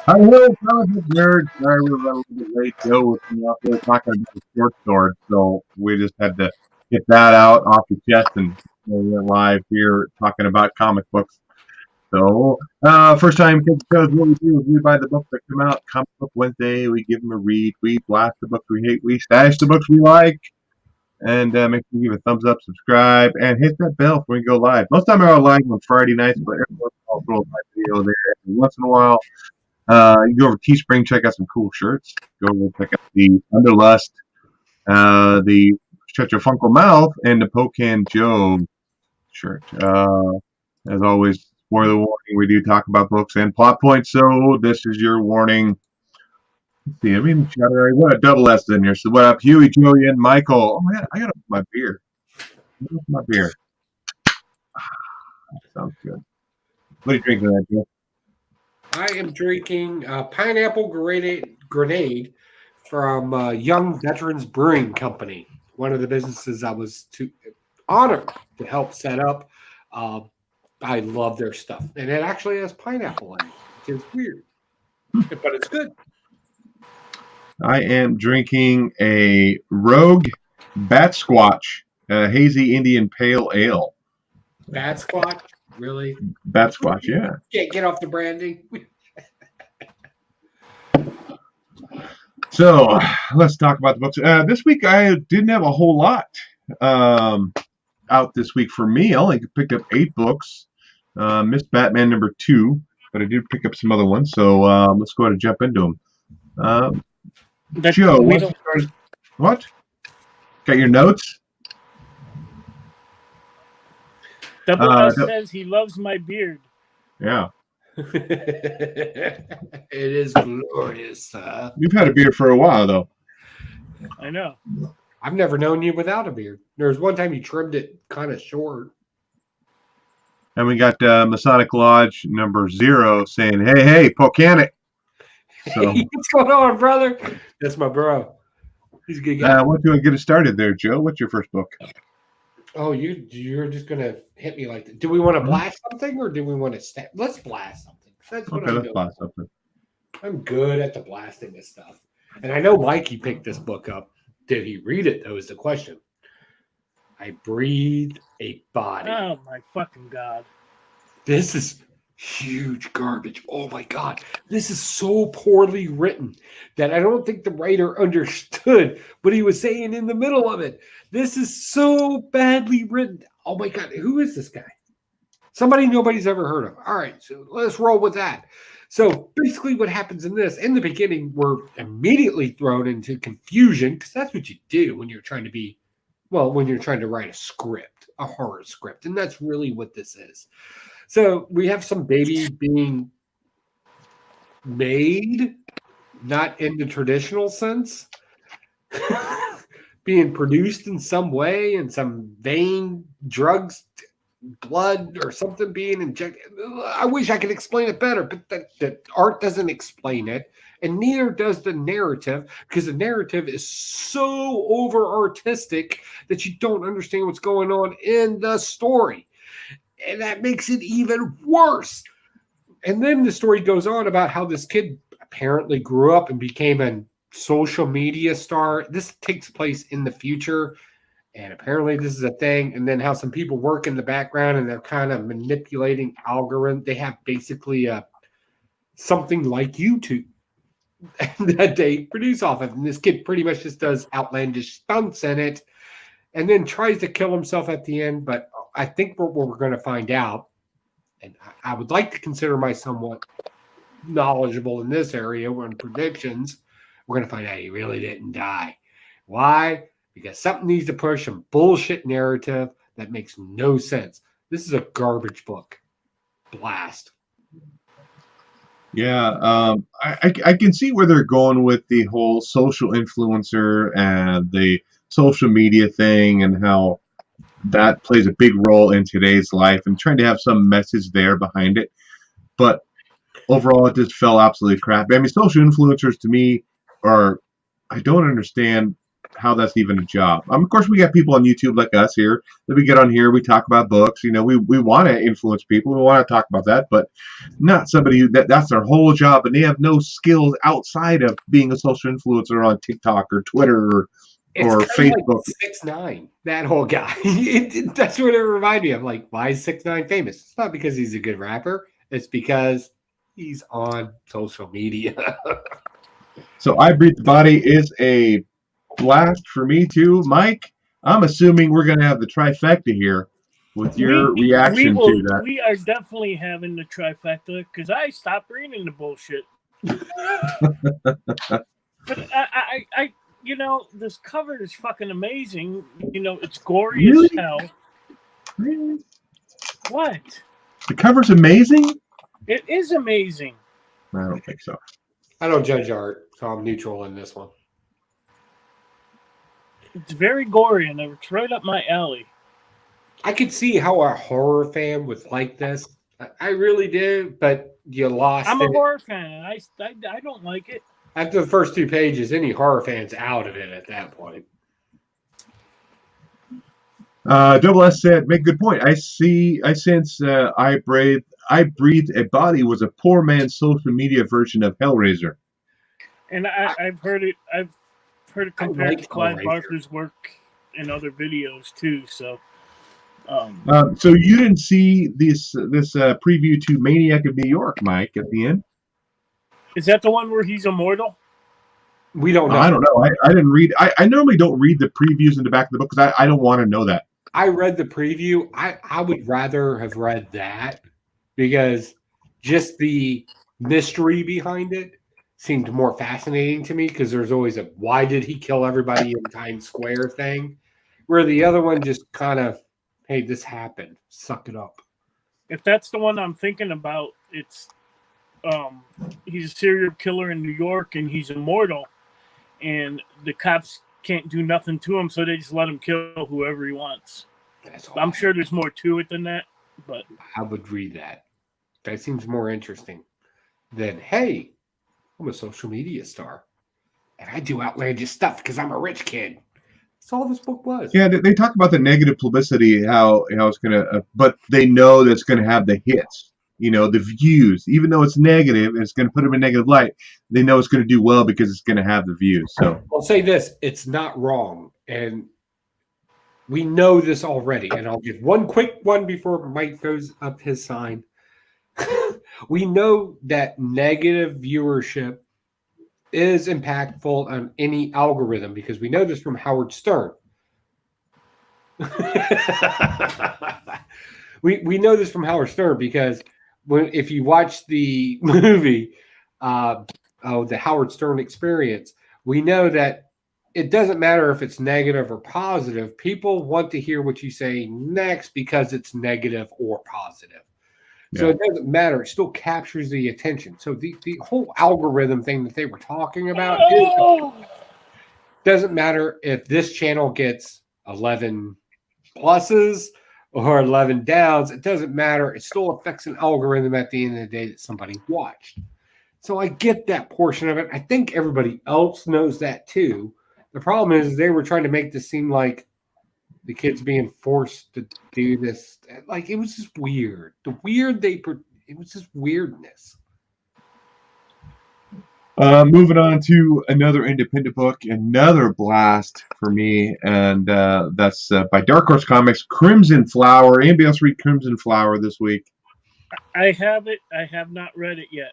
Hello, comic nerds. Sorry we were running a little bit late. Joe was out there talking about the short sword, so we just had to get that out off the chest and we went live here talking about comic books. So, first time kids shows, what we do is we buy the books that come out. Comic Book Wednesday, we give them a read. We blast the books we hate. We stash the books we like. And make sure you give a thumbs up, subscribe, and hit that bell when we go live. Most of the time we're live on Friday nights, but every once in a while I'll throw a live video there. Every once in a while, you go over to Teespring, check out some cool shirts. Go over and check out the Underlust, the Stretch of Funko Mouth, and the Pocan Joe shirt. As always, spoiler warning, we do talk about books and plot points, so this is your warning. Let's see, what a double S in here. So what up, Huey, Joey, and Michael? Oh man, I gotta open my beer. My beer. That sounds good. What are you drinking there, Joe? I am drinking Pineapple Grenade from Young Veterans Brewing Company, one of the businesses I was honored to help set up. I love their stuff, and it actually has pineapple in it. It's weird, but it's good. I am drinking a Rogue Bat Squatch, hazy Indian Pale Ale. Bat Squatch? Really? Bat Squatch, yeah. Can't get off the branding. So let's talk about the books. This week I didn't have a whole lot out this week for me. I only picked up 8 books. Missed Batman #2, but I did pick up some other ones. So let's go ahead and jump into them. Joe, what? Got your notes? Double S says he loves my beard. Yeah. It is glorious. You've had a beard for a while, though. I know. I've never known you without a beard. There was one time you trimmed it kind of short. And we got Masonic Lodge #0 saying, hey, Pokanic. So, hey, what's going on, brother? That's my bro. He's a good guy. Why don't you get us started there, Joe? What's your first book? Oh, you're just gonna hit me like that. Do we want to blast something or do we want to let's blast something? That's what let's blast something. I'm good at the blasting of stuff. And I know Mikey picked this book up. Did he read it, though, is the question. I Breathe a Body. Oh, my fucking God. This is huge garbage. Oh, my God. This is so poorly written that I don't think the writer understood what he was saying in the middle of it. This is so badly written. Oh, my God. Who is this guy? Somebody nobody's ever heard of. All right, so let's roll with that. So basically what happens in this, in the beginning, we're immediately thrown into confusion because that's what you do when you're trying to write a script, a horror script. And that's really what this is. So we have some baby being made, not in the traditional sense, being produced in some way, in some vein, drugs, blood or something being injected. I wish I could explain it better, but the art doesn't explain it, and neither does the narrative, because the narrative is so over artistic that you don't understand what's going on in the story, and that makes it even worse. And then the story goes on about how this kid apparently grew up and became a social media star. This takes place in the future. And apparently this is a thing. And then how some people work in the background and they're kind of manipulating algorithms. They have basically something like YouTube that they produce off of. And this kid pretty much just does outlandish stunts in it and then tries to kill himself at the end. But I think what we're going to find out, and I would like to consider myself somewhat knowledgeable in this area when predictions, we're going to find out he really didn't die. Why? Because something needs to push some bullshit narrative that makes no sense. This is a garbage book. Blast. Yeah, I can see where they're going with the whole social influencer and the social media thing and how that plays a big role in today's life and trying to have some message there behind it. But overall, it just fell absolutely crappy. I mean, social influencers to me are, I don't understand how that's even a job. Of course, we got people on YouTube like us here that we get on here. We talk about books. You know, we want to influence people. We want to talk about that, but not somebody that's their whole job and they have no skills outside of being a social influencer on TikTok or Twitter It's or kind of like Facebook. 6ix9ine, that whole guy. That's what it reminded me of. Like, why is 6ix9ine famous? It's not because he's a good rapper. It's because he's on social media. So I Breathe the Body is a blast for me too. Mike, I'm assuming we're going to have the trifecta here with your reaction to that. We are definitely having the trifecta because I stopped reading the bullshit. But I, you know, this cover is fucking amazing. You know, it's gory Really? as hell. Really? What? The cover's amazing? It is amazing. I don't think so. I don't judge art, so I'm neutral in this one. It's very gory and it's right up my alley. I could see how a horror fan would like this. I really do, but you lost I'm a it. horror fan and I don't like it. After the first 2 pages, any horror fan's out of it at that point. Double S said, make a good point. I sense I Breathe a Body was a poor man's social media version of Hellraiser. And I've heard it compared to Clive Hellraiser. Barker's work in other videos too, so So you didn't see this preview to Maniac of New York, Mike, at the end? is that the one where he's immortal? We don't know. I don't know. I didn't read. I normally don't read the previews in the back of the book because I don't want to know that. I read the preview. I would rather have read that because just the mystery behind it seemed more fascinating to me because there's always a why did he kill everybody in Times Square thing, where the other one just kind of, hey, this happened. Suck it up. If that's the one I'm thinking about, it's he's a serial killer in New York and he's immortal, and the cops can't do nothing to him, so they just let him kill whoever he wants. That's all. I'm sure there's more to it than that, but I would read that. That seems more interesting than, hey, I'm a social media star and I do outlandish stuff because I'm a rich kid. That's all this book was. Yeah, they talk about the negative publicity, how it's gonna, but they know that it's gonna have the hits. You know, the views, even though it's negative, it's going to put them in negative light. They know it's going to do well because it's going to have the views. So I'll say this: it's not wrong, and we know this already. And I'll give one quick one before Mike throws up his sign. We know that negative viewership is impactful on any algorithm because we know this from Howard Stern. we know this from Howard Stern because if you watch the movie, the Howard Stern Experience, we know that it doesn't matter if it's negative or positive. People want to hear what you say next because it's negative or positive. So it doesn't matter. It still captures the attention. So the whole algorithm thing that they were talking about doesn't matter if this channel gets 11 pluses or 11 downs. It doesn't matter. It still affects an algorithm at the end of the day that somebody watched. So I get that portion of it. I think everybody else knows that too. The problem is they were trying to make this seem like the kids being forced to do this. Like, it was just weird. It was just weirdness. moving on to another independent book, another blast for me, and that's by Dark Horse Comics, Crimson Flower. Anybody else read Crimson Flower this week? I have it. I have not read it yet.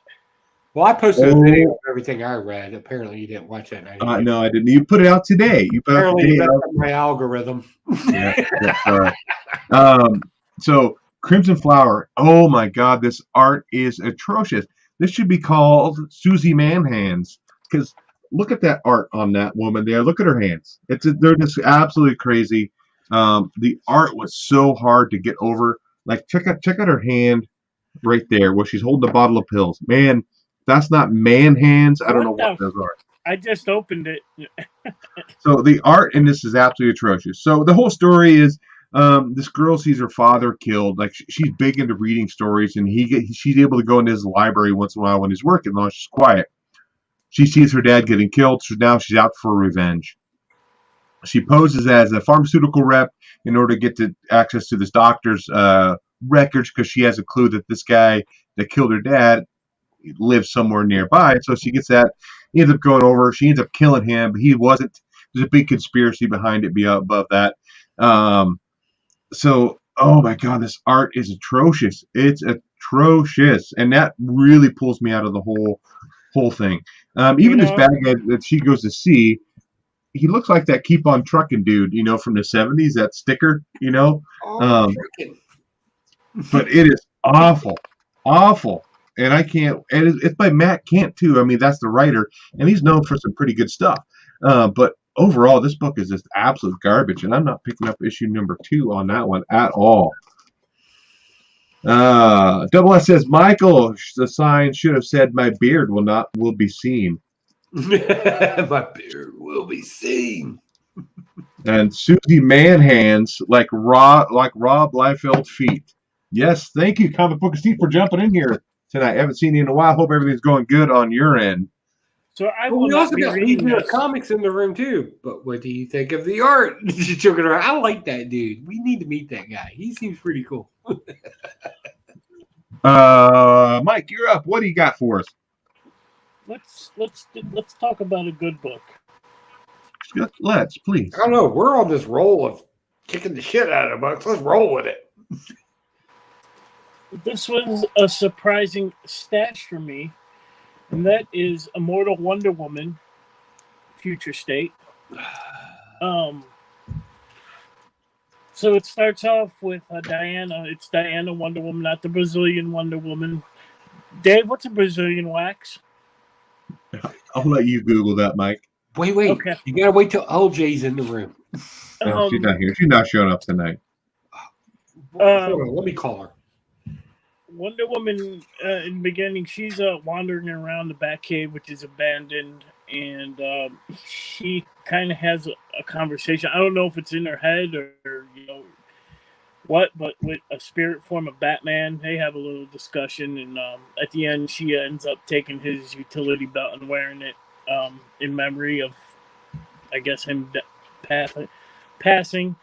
Well, I posted a video of everything I read. Apparently, you didn't watch it. No, I didn't. You put it out today. You put Apparently, it out that's today. my algorithm. Yeah, all right. So Crimson Flower. Oh my God, this art is atrocious. This should be called Susie Man Hands because look at that art on that woman there. Look at her hands. They're just absolutely crazy. The art was so hard to get over. Like check out her hand right there where she's holding a bottle of pills. Man, that's not man hands, I don't know what the those are. I just opened it. So the art in this is absolutely atrocious. So the whole story is this girl sees her father killed. Like she's big into reading stories, and she's able to go into his library once in a while when he's working, while she's quiet. She sees her dad getting killed, so now she's out for revenge. She poses as a pharmaceutical rep in order to get to access to this doctor's records because she has a clue that this guy that killed her dad lives somewhere nearby. So she gets that. He ends up going over. She ends up killing him, but he wasn't. There's a big conspiracy behind it. Above that. So, oh my God, this art is atrocious. It's atrocious, and that really pulls me out of the whole thing. Even this bad guy that she goes to see, he looks like that Keep on Trucking dude, from the 70s, that sticker, but it is awful, awful. And I can't, and it's by Matt Kent too. I mean, that's the writer, and he's known for some pretty good stuff. But overall, this book is just absolute garbage, and I'm not picking up issue number 2 on that one at all. Double S says, Michael, the sign should have said, "My beard will be seen." My beard will be seen. And Susie Manhands like Rob Liefeld's feet. Yes, thank you, Comic Book Steve, for jumping in here tonight. I haven't seen you in a while. Hope everything's going good on your end. So we also got Legion Comics in the room too. But what do you think of the art? I like that dude. We need to meet that guy. He seems pretty cool. Mike, you're up. What do you got for us? Let's talk about a good book. Let's please. I don't know. We're on this roll of kicking the shit out of books. Let's roll with it. This was a surprising stash for me, and that is Immortal Wonder Woman, Future State. So it starts off with Diana. It's Diana Wonder Woman, not the Brazilian Wonder Woman. Dave, what's a Brazilian wax? I'll let you Google that, Mike. Wait. Okay. You gotta wait till LJ's in the room. No, she's not here. She's not showing up tonight. Hold on, let me call her. Wonder Woman, in the beginning, she's wandering around the Batcave, which is abandoned, and she kind of has a conversation. I don't know if it's in her head or what, but with a spirit form of Batman, they have a little discussion, and at the end, she ends up taking his utility belt and wearing it in memory of, I guess, him passing.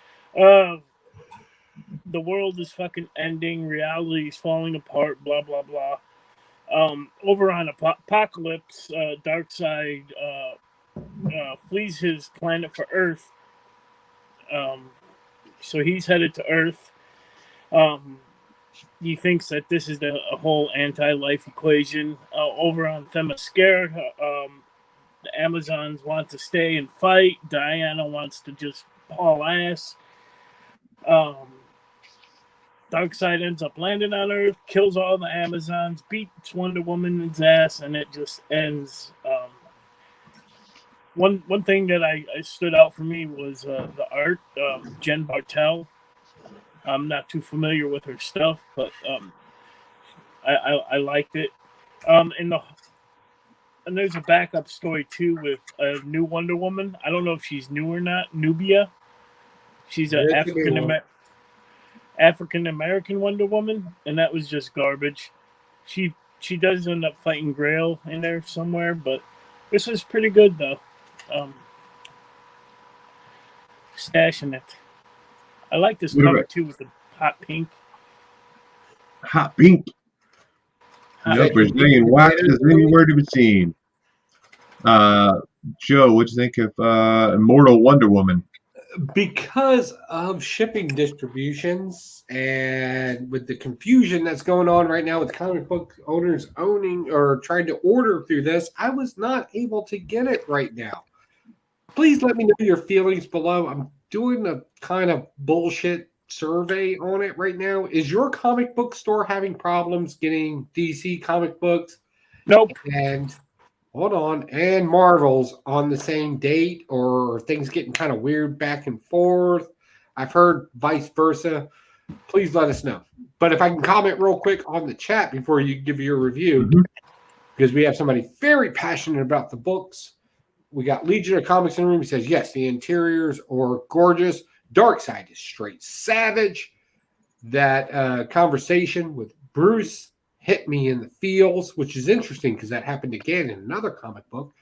The world is fucking ending. Reality is falling apart. Blah blah blah. Over on Apocalypse, Darkseid flees his planet for Earth. So he's headed to Earth. He thinks that this is a whole anti-life equation. Over on Themyscira, the Amazons want to stay and fight. Diana wants to just haul ass. Darkseid ends up landing on Earth, kills all the Amazons, beats Wonder Woman's ass, and it just ends. One thing that I stood out for me was the art. Jen Bartel. I'm not too familiar with her stuff, but I liked it. And there's a backup story too with a new Wonder Woman. I don't know if she's new or not. Nubia. She's an African American Wonder Woman, and that was just garbage. She does end up fighting Grail in there somewhere, but this was pretty good though. Stashing it. I like this cover too with the hot pink. Hot pink. No Brazilian wax is anywhere to be seen. Joe, what'd you think of Immortal Wonder Woman? Because of shipping distributions and with the confusion that's going on right now with comic book owners owning or trying to order through this, I was not able to get it right now. Please let me know your feelings below. I'm doing a kind of bullshit survey on it right now. Is your comic book store having problems getting DC comic books? Nope. And hold on, and Marvel's on the same date, or things getting kind of weird back and forth? I've heard vice versa. Please let us know. But if I can comment real quick on the chat before you give your review. because we have somebody very passionate about the books. We got Legion of Comics in the room. He says, yes, the interiors are gorgeous. Dark Side is straight savage. That conversation with Bruce hit me in the feels, which is interesting because that happened again in another comic book.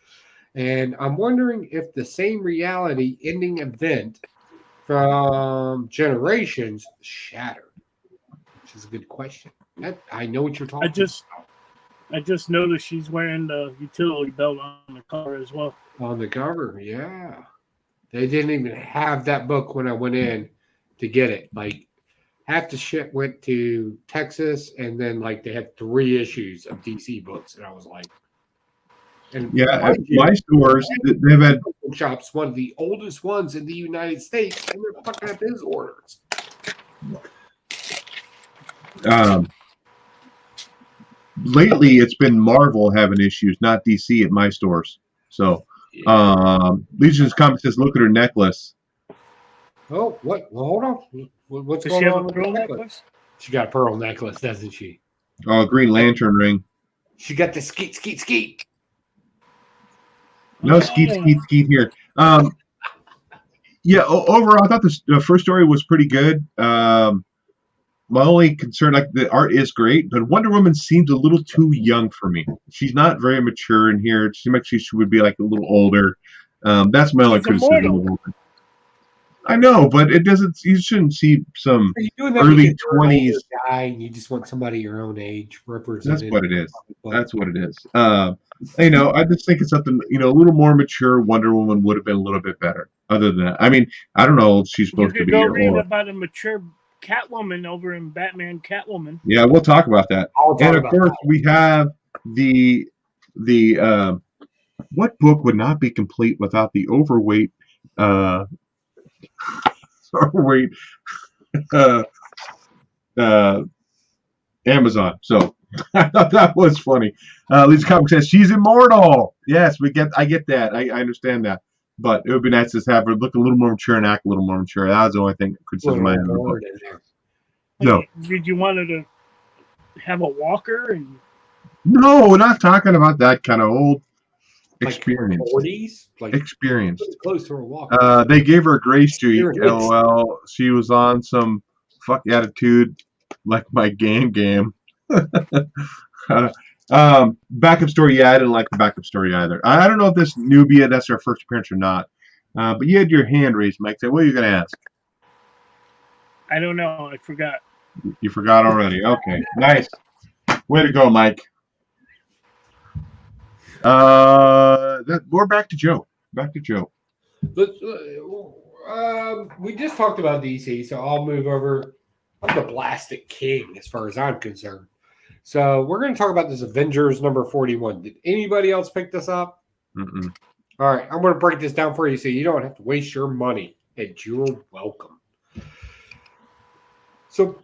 And I'm wondering if the same reality ending event from Generations shattered, which is a good question. I know what you're talking about. I just noticed she's wearing the utility belt on the cover as well. On the cover, yeah. They didn't even have that book when I went in to get it. Like, half the shit went to Texas, and then like they had 3 issues of DC books, and I was like, and Yeah, at my stores, they've had shops, one of the oldest ones in the United States, and they're fucking up his orders. Lately it's been Marvel having issues, not DC at my stores. So Legion's Comics says, look at her necklace. Oh, what? Well, hold on. What's Does going she have on a with pearl the necklace? necklace? She got a pearl necklace, doesn't she? Oh, Green Lantern ring. She got the skeet. No skeet here. Yeah, overall, I thought the first story was pretty good. My only concern, like the art is great, but Wonder Woman seems a little too young for me. She's not very mature in here. It seems like she would be like a little older. That's my only criticism of Woman. I know, but it doesn't. You shouldn't see some early 20s guy, and you just want somebody your own age represented. That's what it is. That's what it is. You know, I just think it's something, you know, a little more mature. Wonder Woman would have been a little bit better. Other than that, I mean, I don't know if she's supposed to be. You could go read about a mature Catwoman over in Batman Catwoman. Yeah, we'll talk about that. And of course, we have the what book would not be complete without the overweight Amazon. So I thought that was funny. Lisa Comics says she's immortal. Yes, I get that. I understand that. But it would be nice to have her look a little more mature and act a little more mature. That was the only thing criticism I had. No. Did you want her to have a walker? And no, we're not talking about that kind of old experience. Like 40s? Like experience. Close to a walker. They gave her a gray streak. LOL. She was on some fuck attitude like my game. Backup story, yeah, I didn't like the backup story either. I don't know if this Nubia, that's her first appearance or not. But you had your hand raised, Mike. Say, what are you going to ask? I don't know. I forgot. You forgot already. Okay, nice. Way to go, Mike. We're back to Joe. We just talked about DC, so I'll move over. I'm the Blastin king as far as I'm concerned. So we're going to talk about this Avengers number 41. Did anybody else pick this up? Mm-mm. All right, I'm going to break this down for you so you don't have to waste your money. And you're welcome. So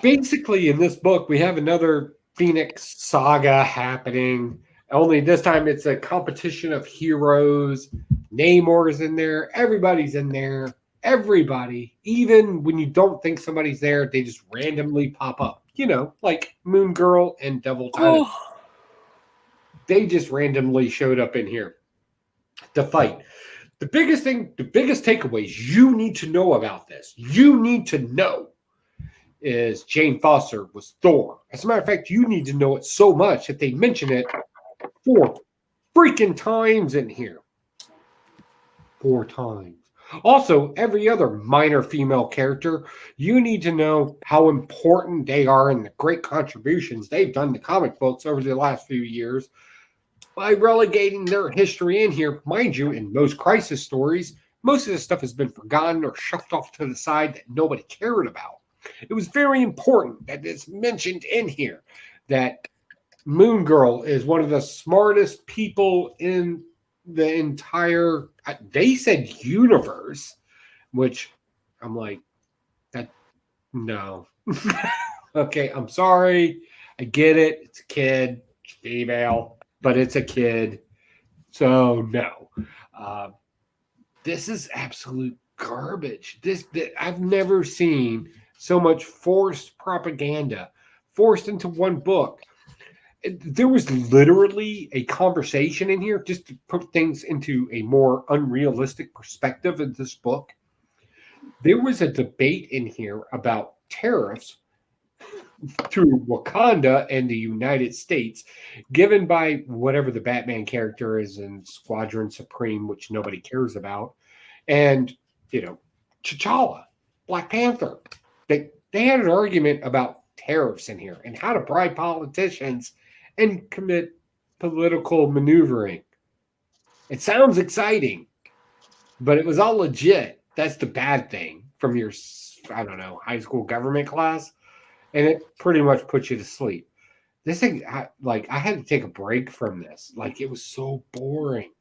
basically in this book, we have another Phoenix saga happening. Only this time it's a competition of heroes. Namor's in there. Everybody's in there. Everybody. Even when you don't think somebody's there, they just randomly pop up. You know, like Moon Girl and Devil Titan. They just randomly showed up in here to fight. The biggest takeaways you need to know about this, is Jane Foster was Thor. As a matter of fact, you need to know it so much that they mention it 4 freaking times in here. 4 times. Also, every other minor female character, you need to know how important they are and the great contributions they've done to comic books over the last few years by relegating their history in here. Mind you, in most crisis stories, most of this stuff has been forgotten or shoved off to the side that nobody cared about. It was very important that it's mentioned in here that Moon Girl is one of the smartest people in the entire, they said universe, which I'm like, that, no. Okay, I'm sorry. I get it. It's a kid, female, but it's a kid. So no. This is absolute garbage. I've never seen so much forced propaganda forced into one book. There was literally a conversation in here just to put things into a more unrealistic perspective in this book. There was a debate in here about tariffs to Wakanda and the United States, given by whatever the Batman character is in Squadron Supreme, which nobody cares about, and T'Challa, Black Panther. They had an argument about tariffs in here and how to bribe politicians and commit political maneuvering. It sounds exciting, but it was all legit. That's the bad thing from your, I don't know, high school government class. And it pretty much puts you to sleep. This thing, I had to take a break from this. Like, it was so boring.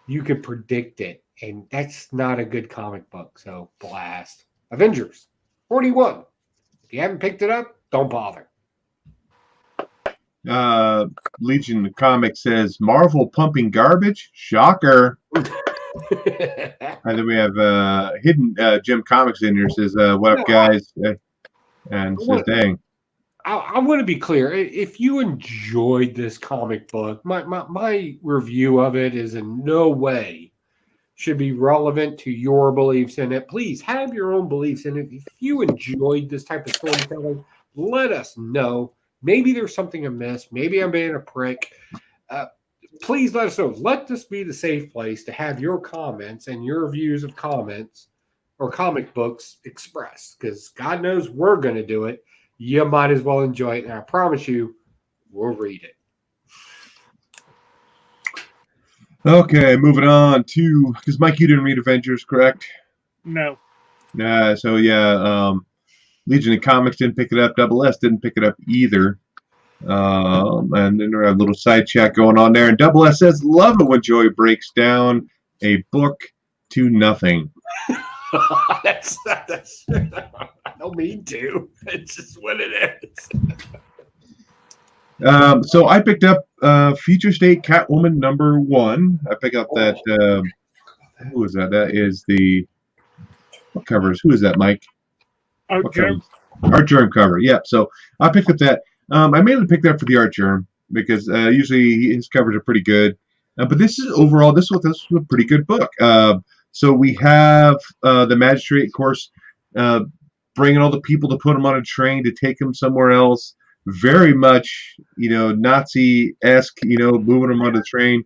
You could predict it, and that's not a good comic book. So, blast. Avengers 41. If you haven't picked it up, don't bother. Legion of Comics says Marvel pumping garbage. Shocker. And then we have Hidden Jim Comics in here says, "What up, guys?" And says, "Dang." I want to be clear. If you enjoyed this comic book, my review of it is in no way should be relevant to your beliefs in it. Please have your own beliefs in it. If you enjoyed this type of storytelling, let us know. Maybe there's something amiss. Maybe I'm being a prick. Please let us know. Let this be the safe place to have your comments and your views of comments or comic books expressed, because God knows we're going to do it. You might as well enjoy it, and I promise you, we'll read it. Okay, moving on to, because Mike, you didn't read Avengers, correct? No. So yeah, Legion of Comics didn't pick it up. Double S didn't pick it up either. And then we have a little side chat going on there. And Double S says, "Love it when Joey breaks down a book to nothing." that's I don't mean to. It's just what it is. So I picked up Future State Catwoman #1. I picked up that. Who is that? That is the what covers? Who is that, Mike? Art Germ. Art Germ cover. Yeah. So I picked up that. I mainly picked it up for the Art Germ because usually his covers are pretty good. But this is overall this was a pretty good book. So we have the magistrate, of course, bringing all the people to put them on a train to take them somewhere else. Very much, Nazi-esque, moving them on the train.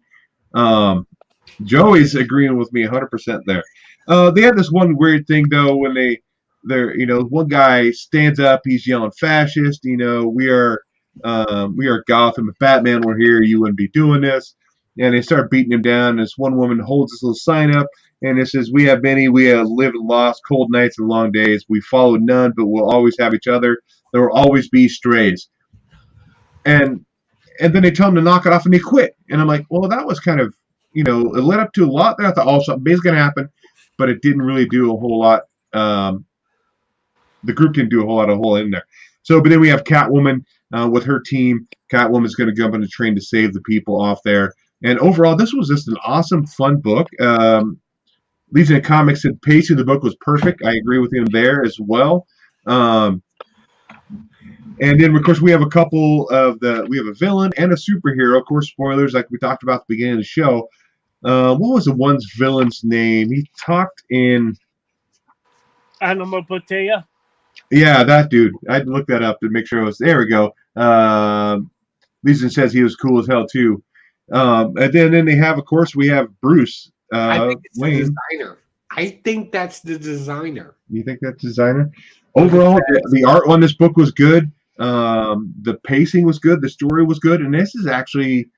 Joey's agreeing with me 100% there. They had this one weird thing, though, when they're one guy stands up, he's yelling fascist, we are Gotham. If Batman were here, you wouldn't be doing this. And they start beating him down. And this one woman holds this little sign up, and it says, "We have many, we have lived and lost, cold nights and long days. We follow none, but we'll always have each other. There will always be strays." And then they tell him to knock it off, and they quit. And I'm like, well, that was kind of, it led up to a lot there. I thought, oh, something big's going to happen, but it didn't really do a whole lot. The group didn't do a whole in there. So, but then we have Catwoman with her team. Catwoman's going to jump on the train to save the people off there. And overall, this was just an awesome, fun book. Legion of Comics said pacing of the book was perfect. I agree with him there as well. And then, of course, we have a villain and a superhero. Of course, spoilers, like we talked about at the beginning of the show. What was the one's villain's name? He talked in Onomatopoeia. Yeah, that dude. I had to look that up to make sure it was. There we go. Legion says he was cool as hell too. And then they have, of course, we have Bruce I think it's Wayne. the designer. I think that's the designer. You think that's designer? Overall, the art on this book was good. The pacing was good. The story was good. And this is actually,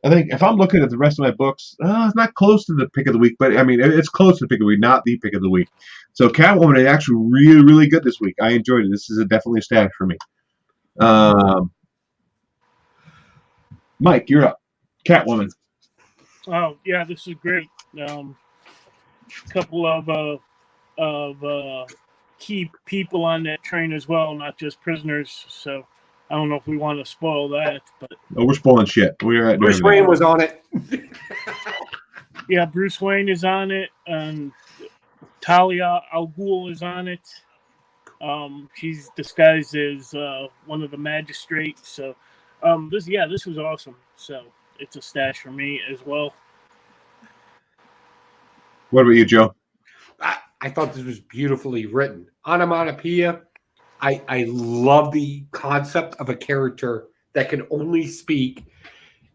I think, if I'm looking at the rest of my books, it's not close to the pick of the week, but I mean, it's close to the pick of the week, not the pick of the week. So Catwoman is actually really, really good this week. I enjoyed it. This is definitely a stash for me. Mike, you're up. Catwoman. Oh yeah, this is great. Couple of key people on that train as well, not just prisoners. So I don't know if we want to spoil that, but we're spoiling shit. We're at Bruce Wayne was on it. Yeah, Bruce Wayne is on it, and Talia al Ghul is on it. She's disguised as one of the magistrates. So This was awesome. So it's a stash for me as well. What about you, Joe? I thought this was beautifully written. Onomatopoeia. I love the concept of a character that can only speak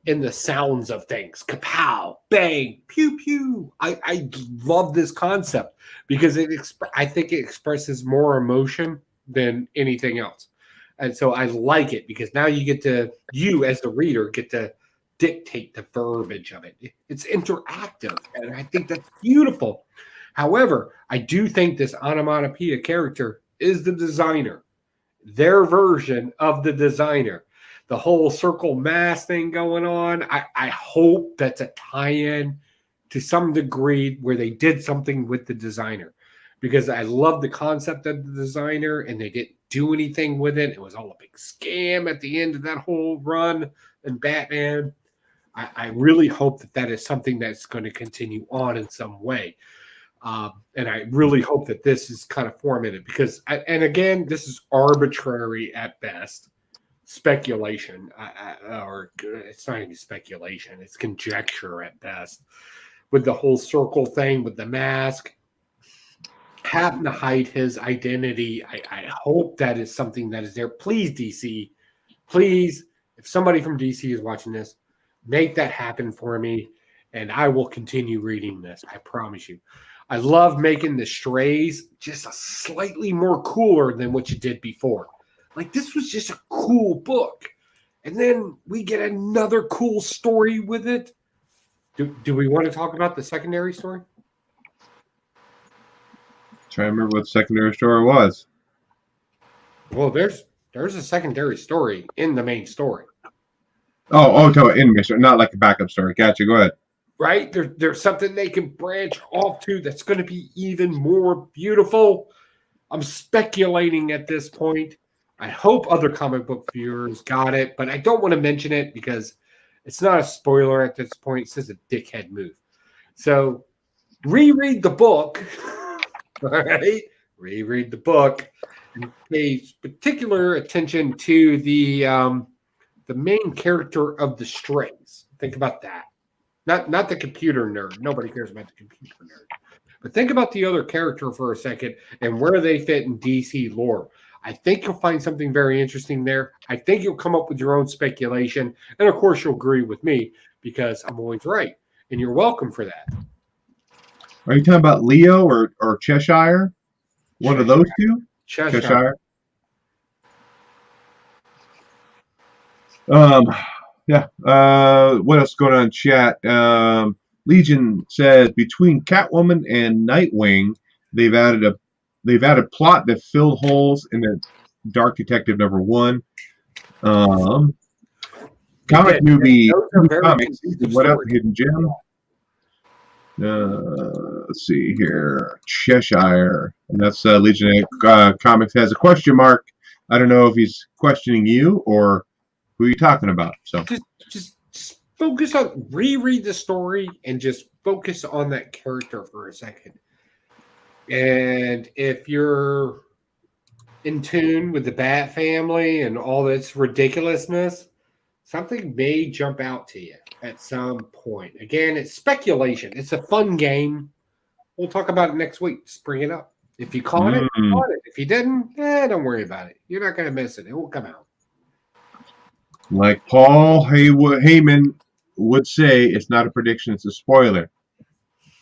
in the sounds of things. Kapow, bang, pew pew. I love this concept because I think it expresses more emotion than anything else. And so I like it because now you as the reader get to dictate the verbiage of it. It's interactive, and I think that's beautiful. However, I do think this onomatopoeia character is the designer, their version of the designer. The whole circle mass thing going on. I hope that's a tie-in to some degree where they did something with the designer because I love the concept of the designer and they didn't do anything with it. It was all a big scam at the end of that whole run in Batman. I really hope that is something that's going to continue on in some way. And I really hope that this is kind of formative because, and again, this is arbitrary at best, speculation, or it's not even speculation, it's conjecture at best. With the whole circle thing, with the mask, having to hide his identity, I hope that is something that is there. Please, DC, please, if somebody from DC is watching this, make that happen for me, and I will continue reading this. I promise you. I love making the strays just a slightly more cooler than what you did before. Like this was just a cool book. And then we get another cool story with it. Do we want to talk about the secondary story? Trying to remember what the secondary story was. Well, there's a secondary story in the main story. Oh, in mission, not like a backup story. Gotcha. Go ahead. Right? There's something they can branch off to that's going to be even more beautiful. I'm speculating at this point. I hope other comic book viewers got it, but I don't want to mention it because it's not a spoiler at this point. It's just a dickhead move. So reread the book, all right? Reread the book and pay particular attention to the main character of the Strays. Think about that. Not the computer nerd. Nobody cares about the computer nerd. But think about the other character for a second and where they fit in DC lore. I think you'll find something very interesting there. I think you'll come up with your own speculation. And of course, you'll agree with me because I'm always right. And you're welcome for that. Are you talking about Leo or Cheshire? One of those two? Cheshire. Yeah. What else is going on in chat? Legion says between Catwoman and Nightwing, they've added plot that filled holes in the Dark Detective #1. Comic movie comics. What up, Hidden Gem? Let's see here. Cheshire, and that's Legion Comics has a question mark. I don't know if he's questioning you or who you're talking about. So just focus on reread the story and just focus on that character for a second. And if you're in tune with the Bat family and all its ridiculousness, something may jump out to you at some point. Again, it's speculation. It's a fun game. We'll talk about it next week. Just bring it up. If you caught it, you caught it. If you didn't, don't worry about it. You're not going to miss it. It will come out. Like Paul Heyman would say, it's not a prediction, it's a spoiler.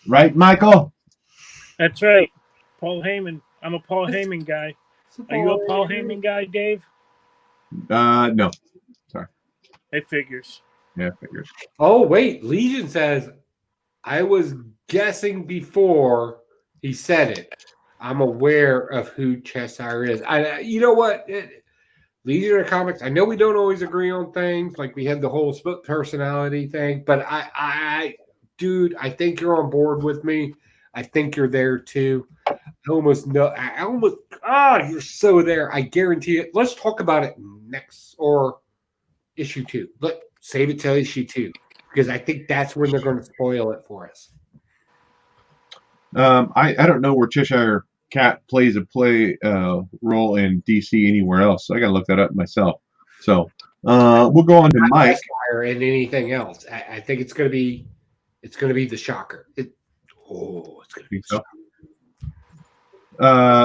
Right, Michael? That's right. Paul Heyman. I'm a Paul Heyman guy. Are you a Paul Heyman guy, Dave? No. Sorry. It figures. Yeah, it figures. Oh, wait. Legion says, I was guessing before he said it. I'm aware of who Cheshire is. You know what? Legion of Comics, I know we don't always agree on things. Like we had the whole split personality thing. But dude, I think you're on board with me. I think you're there too. You're so there. I guarantee it. Let's talk about it next or issue 2. Save it till issue 2 because I think that's when they're going to spoil it for us. I don't know where Cheshire Cat plays a role in DC anywhere else. So I got to look that up myself. So We'll go on to Mike. And anything else. I think it's going to be the shocker. It's going to be So.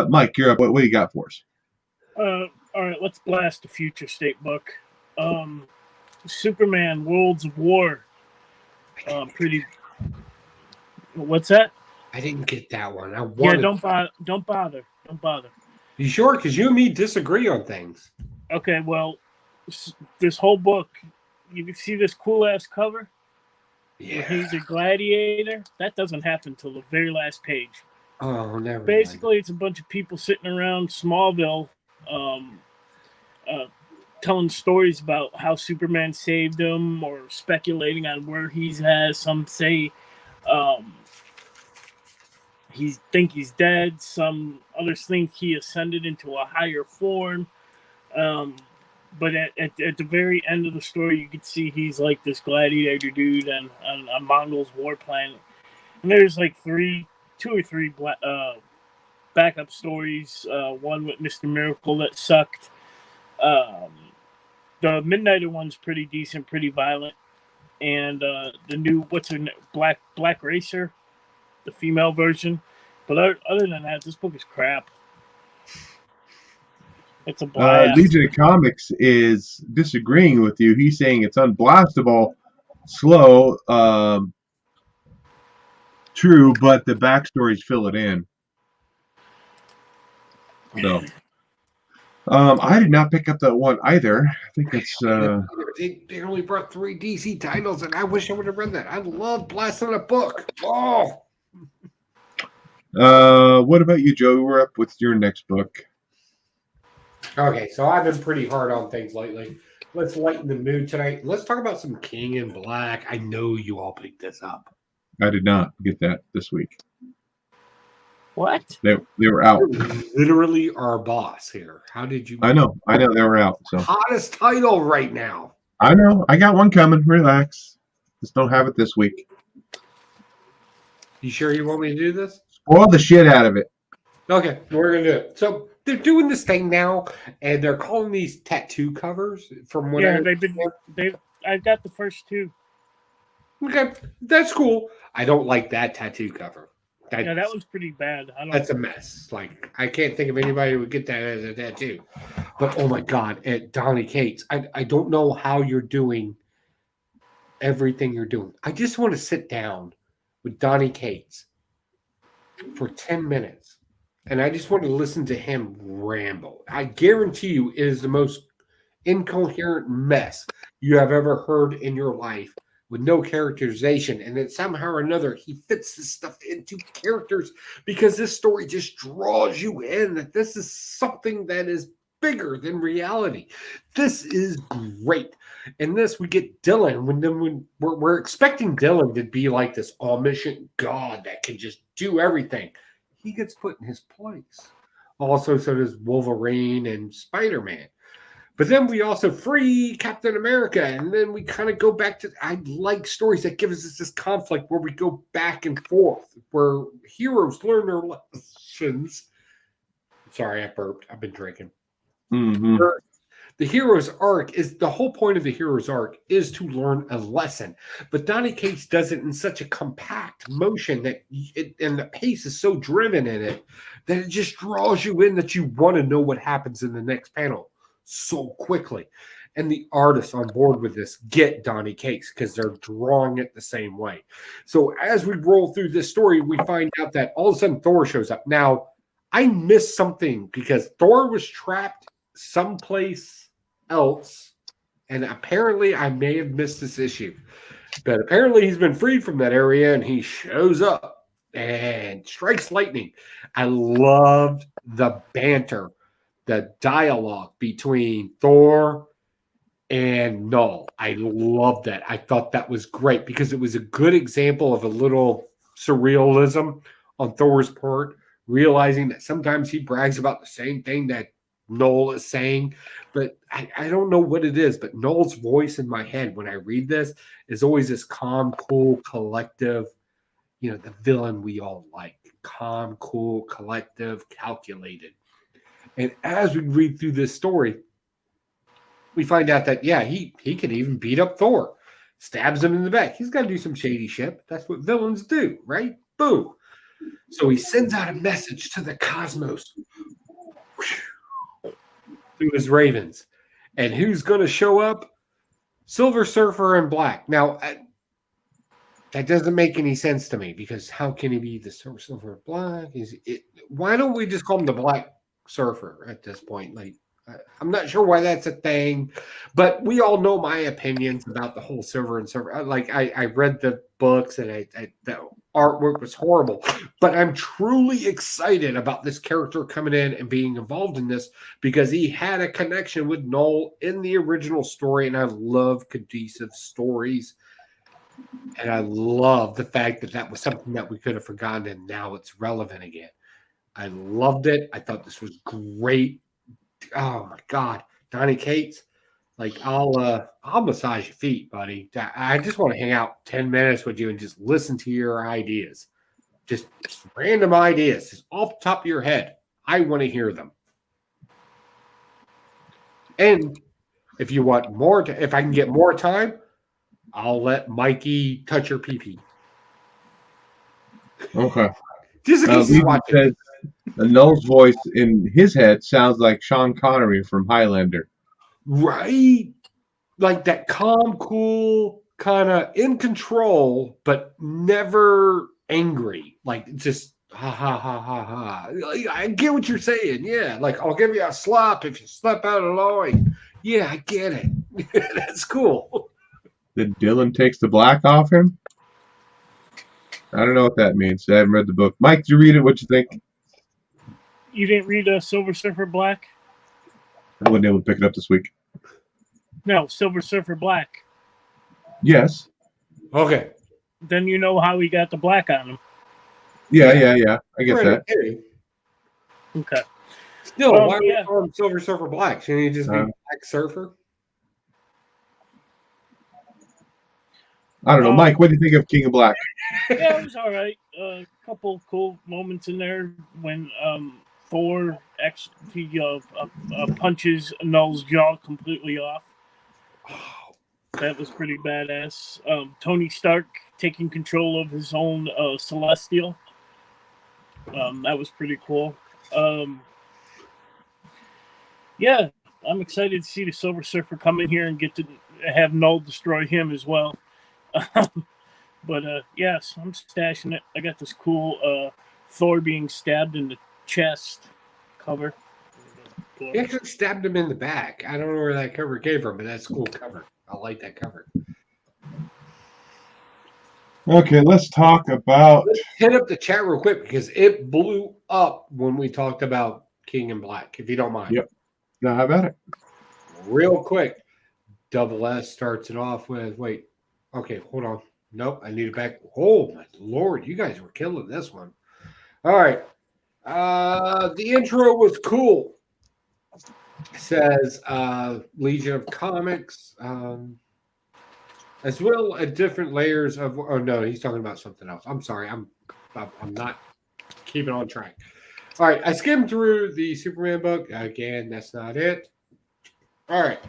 Mike, you're up. What do you got for us? All right, let's blast the future state book. Superman Worlds of War. Pretty. What's that? I didn't get that one. Don't bother. You sure? Because you and me disagree on things. Okay, well, this whole book, you see this cool ass cover? Yeah. He's a gladiator. That doesn't happen till the very last page. Oh, never. Basically, it's a bunch of people sitting around Smallville, telling stories about how Superman saved him, or speculating on where he's at. Some say think he's dead. Some others think he ascended into a higher form. But at the very end of the story, you can see he's like this gladiator dude on a Mongol's war planet. And there's like two or three backup stories. One with Mr. Miracle that sucked. The Midnighter one's pretty decent, pretty violent. And the new, Black Racer, the female version. But other than that, this book is crap. It's a blast. Legion of Comics is disagreeing with you. He's saying it's unblastable, slow, true, but the backstories fill it in. So, I did not pick up that one either. I think it's. They only brought 3 DC titles, and I wish I would have read that. I love blasting a book. Oh. What about you, Joe? We're up with your next book. Okay, so I've been pretty hard on things lately. Let's lighten the mood tonight. Let's talk about some King in Black. I know you all picked this up. I did not get that this week. What? They were out. You're literally our boss here. How did you? I know they were out. So hottest title right now. I know. I got one coming. Relax. Just don't have it this week. You sure you want me to do this? Spoil the shit out of it. Okay, we're gonna do it. So they're doing this thing now, and they're calling these tattoo covers. From what I've got the first 2. Okay, that's cool. I don't like that tattoo cover. That one's pretty bad. That's a mess. Like, I can't think of anybody who would get that as a tattoo. But oh my god, Donny Cates, I don't know how you're doing everything you're doing. I just want to sit down with Donny Cates for 10 minutes, and I just want to listen to him ramble. I guarantee you it is the most incoherent mess you have ever heard in your life, with no characterization, and then somehow or another he fits this stuff into characters, because this story just draws you in that this is something that is bigger than reality. This is great. In this, we get Dylan when we're expecting Dylan to be like this omniscient god that can just do everything. He gets put in his place. Also, so does Wolverine and Spider-Man. But then we also free Captain America, and then we kind of go back to, I like stories that give us this conflict where we go back and forth, where heroes learn their lessons. Sorry, I burped. I've been drinking. Mm-hmm. The hero's arc is, the whole point of the hero's arc is to learn a lesson. But Donny Cates does it in such a compact motion that and the pace is so driven in it that it just draws you in, that you want to know what happens in the next panel so quickly. And the artists on board with this get Donny Cates because they're drawing it the same way. So as we roll through this story, we find out that all of a sudden Thor shows up. Now, I missed something because Thor was trapped someplace else, and apparently I may have missed this issue. But apparently he's been freed from that area, and he shows up and strikes lightning. I loved the banter, the dialogue between Thor and Null. I loved that. I thought that was great because it was a good example of a little surrealism on Thor's part, realizing that sometimes he brags about the same thing that Null is saying, but I don't know what it is, but Null's voice in my head when I read this is always this calm, cool, collective, the villain we all like. Calm, cool, collective, calculated. And as we read through this story, we find out that he can even beat up Thor, stabs him in the back. He's got to do some shady shit. That's what villains do, right? Boom. So he sends out a message to the cosmos through his ravens, and who's going to show up? Silver Surfer and Black. Now that doesn't make any sense to me because how can he be the Silver Surfer and Black? Why don't we just call him the Black Surfer at this point? Like, I'm not sure why that's a thing, but we all know my opinions about the whole Silver and Surfer. Like, I read the books and the artwork was horrible, but I'm truly excited about this character coming in and being involved in this because he had a connection with Null in the original story, and I love cohesive stories. And I love the fact that that was something that we could have forgotten, and now it's relevant again. I loved it. I thought this was great. Oh my God, Donny Cates, like I'll massage your feet, buddy. I just want to hang out 10 minutes with you and just listen to your ideas, just random ideas, just off the top of your head. I want to hear them. And if you want more, if I can get more time, I'll let Mikey touch your pee-pee. Okay. Just in case he's watching. Null's voice in his head sounds like Sean Connery from Highlander. Right? Like that calm, cool, kind of in control, but never angry. Like just ha ha ha ha ha. I get what you're saying. Yeah. Like I'll give you a slap if you slap out of line. Yeah, I get it. That's cool. Then Dylan takes the black off him? I don't know what that means. I haven't read the book. Mike, did you read it? What'd you think? You didn't read Silver Surfer Black? I wasn't able to pick it up this week. No, Silver Surfer Black. Yes. Okay. Then you know how he got the black on him. Yeah. I get that. Okay. Still, why would we call him Silver Surfer Black? Shouldn't he just be Black Surfer? I don't know. Mike, what do you think of King of Black? Yeah, it was all right. A couple cool moments in there when Thor actually punches Null's jaw completely off. That was pretty badass. Tony Stark taking control of his own Celestial. That was pretty cool. Yeah, I'm excited to see the Silver Surfer come in here and get to have Null destroy him as well. But yes, I'm stashing it. I got this cool Thor being stabbed in the chest cover. He actually stabbed him in the back. I don't know where that cover came from, but that's a cool cover. I like that cover. Okay, let's talk about... Let's hit up the chat real quick because it blew up when we talked about King in Black, if you don't mind. Yep. No, how about it? Real quick. Double S starts it off with, wait. Okay, hold on. Nope, I need it back. Oh, my Lord. You guys were killing this one. All right. The intro was cool. It says Legion of Comics, as well as different layers of. Oh no, he's talking about something else. I'm sorry, I'm not keeping on track. All right, I skimmed through the Superman book again. That's not it. All right,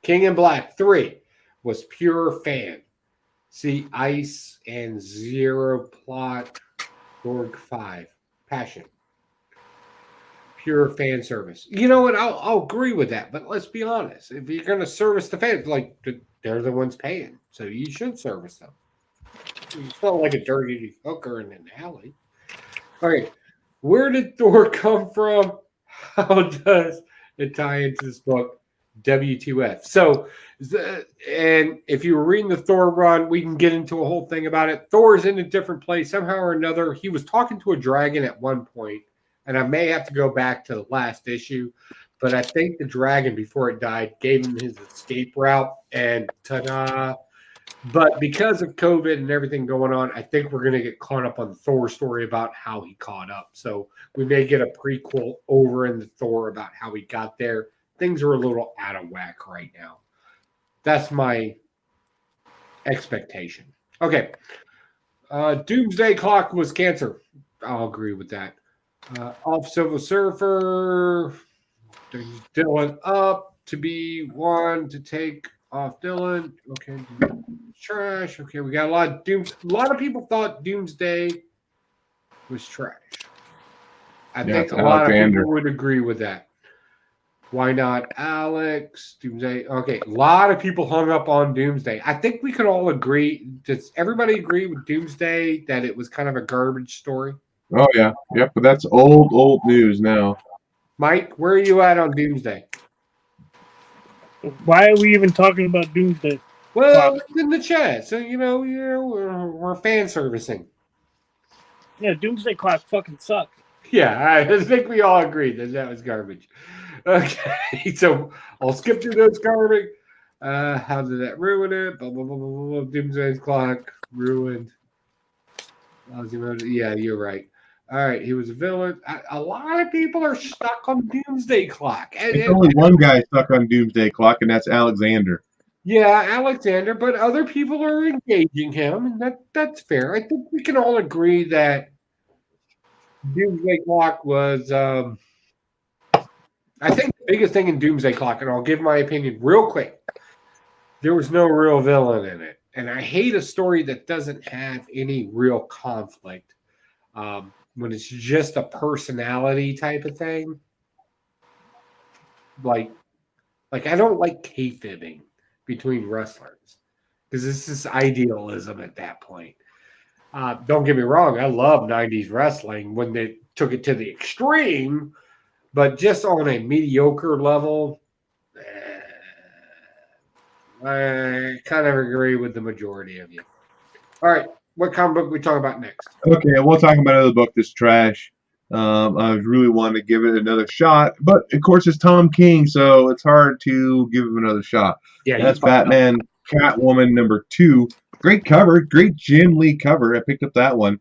King in Black 3 was pure fan. See Ice and Zero Plot, Borg 5 Passion. Pure fan service. You know what? I'll agree with that. But let's be honest. If you're going to service the fans, like they're the ones paying, so you should service them. It's not like a dirty hooker in an alley. All right. Where did Thor come from? How does it tie into this book? W2F. So, and if you were reading the Thor run, we can get into a whole thing about it. Thor is in a different place somehow or another. He was talking to a dragon at one point. And I may have to go back to the last issue, but I think the dragon, before it died, gave him his escape route, and ta-da. But because of COVID and everything going on, I think we're going to get caught up on the Thor story about how he caught up. So we may get a prequel over in the Thor about how he got there. Things are a little out of whack right now. That's my expectation. Okay. Doomsday Clock was cancer. I'll agree with that. Off Silver Surfer, Dylan up. to be one to take off Dylan. Okay, trash. Okay, we got a lot of dooms. A lot of people thought Doomsday was trash. I Yeah, think it's a lot of Alexander. people would agree with that. Why not Alex? Doomsday. Okay, a lot of people hung up on Doomsday. I think we could all agree. Does everybody agree with Doomsday that it was kind of a garbage story? Oh yeah, yep. But that's old news now. Mike, where are you at on Doomsday? Why are we even talking about Doomsday? Well, Clock? it's in the chat, so we're fan servicing. Yeah, Doomsday Clock fucking sucks. Yeah, I think we all agree that that was garbage. Okay, so I'll skip through those garbage. How did that ruin it? Blah, blah, blah, blah, blah. Doomsday's clock ruined. Yeah, you're right. All right, he was a villain. A lot of people are stuck on Doomsday Clock. It's only one guy stuck on Doomsday Clock, and that's Alexander. Yeah, Alexander, but other people are engaging him, and that's fair. I think we can all agree that Doomsday Clock was. I think the biggest thing in Doomsday Clock, and I'll give my opinion real quick. There was no real villain in it, and I hate a story that doesn't have any real conflict. When it's just a personality type of thing, like I don't like kayfabbing between wrestlers because this is idealism at that point. Don't get me wrong, I love 90s wrestling when they took it to the extreme, but just on a mediocre level, I kind of agree with the majority of you. All right, what comic book we talk about next? Okay, we'll talk about another book that's trash. I really wanted to give it another shot, but of course it's Tom King, so it's hard to give him another shot. Yeah, That's Batman Catwoman #2. Great cover, great Jim Lee cover. I picked up that one.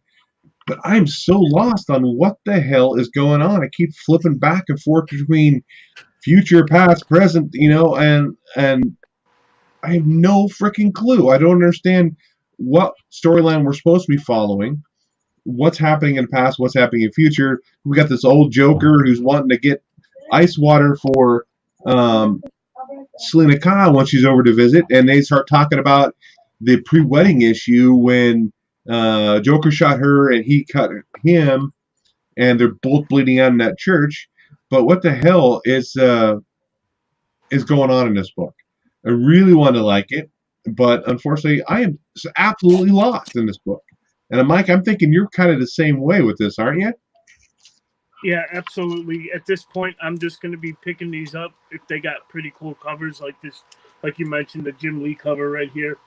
But I'm so lost on what the hell is going on. I keep flipping back and forth between future, past, present, and I have no freaking clue. I don't understand what storyline we're supposed to be following, what's happening in the past, what's happening in the future. We got this old Joker who's wanting to get ice water for Selena Kyle when she's over to visit, and they start talking about the pre-wedding issue when Joker shot her and he cut him, and they're both bleeding out in that church. But what the hell is going on in this book? I really want to like it, but unfortunately, I am absolutely lost in this book. And Mike, I'm thinking you're kind of the same way with this, aren't you? Yeah, absolutely. At this point, I'm just going to be picking these up if they got pretty cool covers like this, like you mentioned, the Jim Lee cover right here.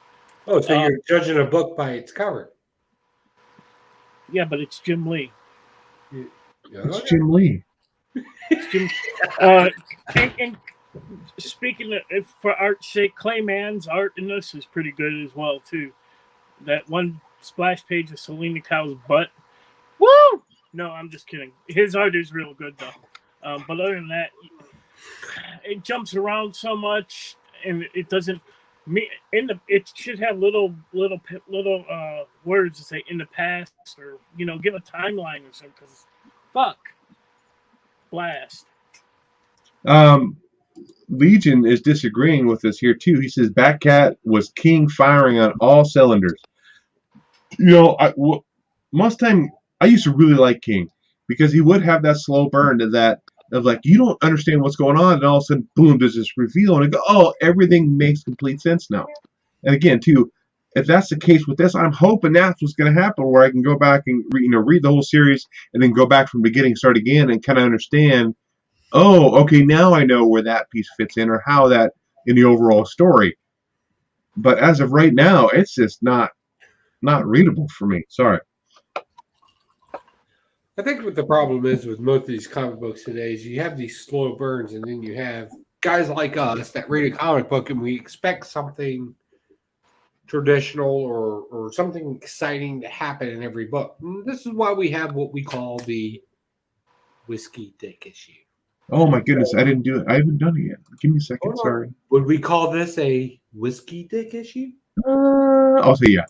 Oh, so you're judging a book by its cover? Yeah, but it's Jim Lee. It's Jim Lee. It's Jim. And speaking of, for art's sake, Clayman's art in this is pretty good as well too. That one splash page of Selena Kyle's butt. Woo! No, I'm just kidding. His art is real good though. But other than that, it jumps around so much, and it doesn't. It should have little words to say in the past, or give a timeline or something. Because fuck, Blast. Legion is disagreeing with us here too. He says Batcat was King firing on all cylinders. Most time I used to really like King because he would have that slow burn to that of like you don't understand what's going on, and all of a sudden, boom, there's this reveal, and I go, oh, everything makes complete sense now. And again, too, if that's the case with this, I'm hoping that's what's going to happen, where I can go back and read the whole series, and then go back from the beginning, start again, and kind of understand. Oh, okay, now I know where that piece fits in, or how that in the overall story. But as of right now, it's just not readable for me. Sorry. I think what the problem is with most of these comic books today is you have these slow burns, and then you have guys like us that read a comic book and we expect something traditional or something exciting to happen in every book. And this is why we have what we call the whiskey dick issue. Oh my goodness, I didn't do it. I haven't done it yet. Give me a second. Sorry. Would we call this a whiskey dick issue? I'll say yeah.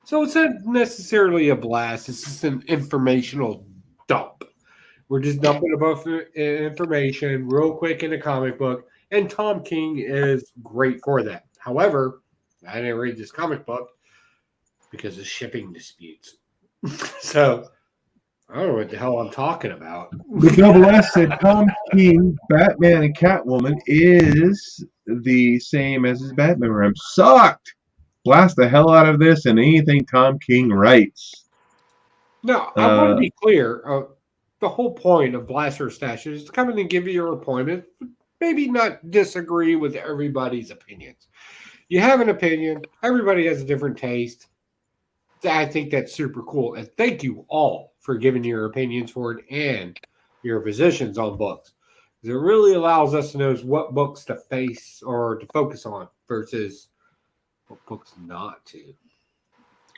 So it's not necessarily a blast. It's just an informational dump. We're just dumping a bunch of information real quick in a comic book, and Tom King is great for that. However, I didn't read this comic book because of shipping disputes. So I don't know what the hell I'm talking about. The Double S said Tom King, Batman and Catwoman is the same as his Batman rhyme. Sucked! Blast the hell out of this and anything Tom King writes. No, I want to be clear. The whole point of Blaster Stashin is to come in and give you your appointment, maybe not disagree with everybody's opinions. You have an opinion. Everybody has a different taste. I think that's super cool. And thank you all for giving your opinions for it and your positions on books. It really allows us to know what books to face or to focus on versus what books not to.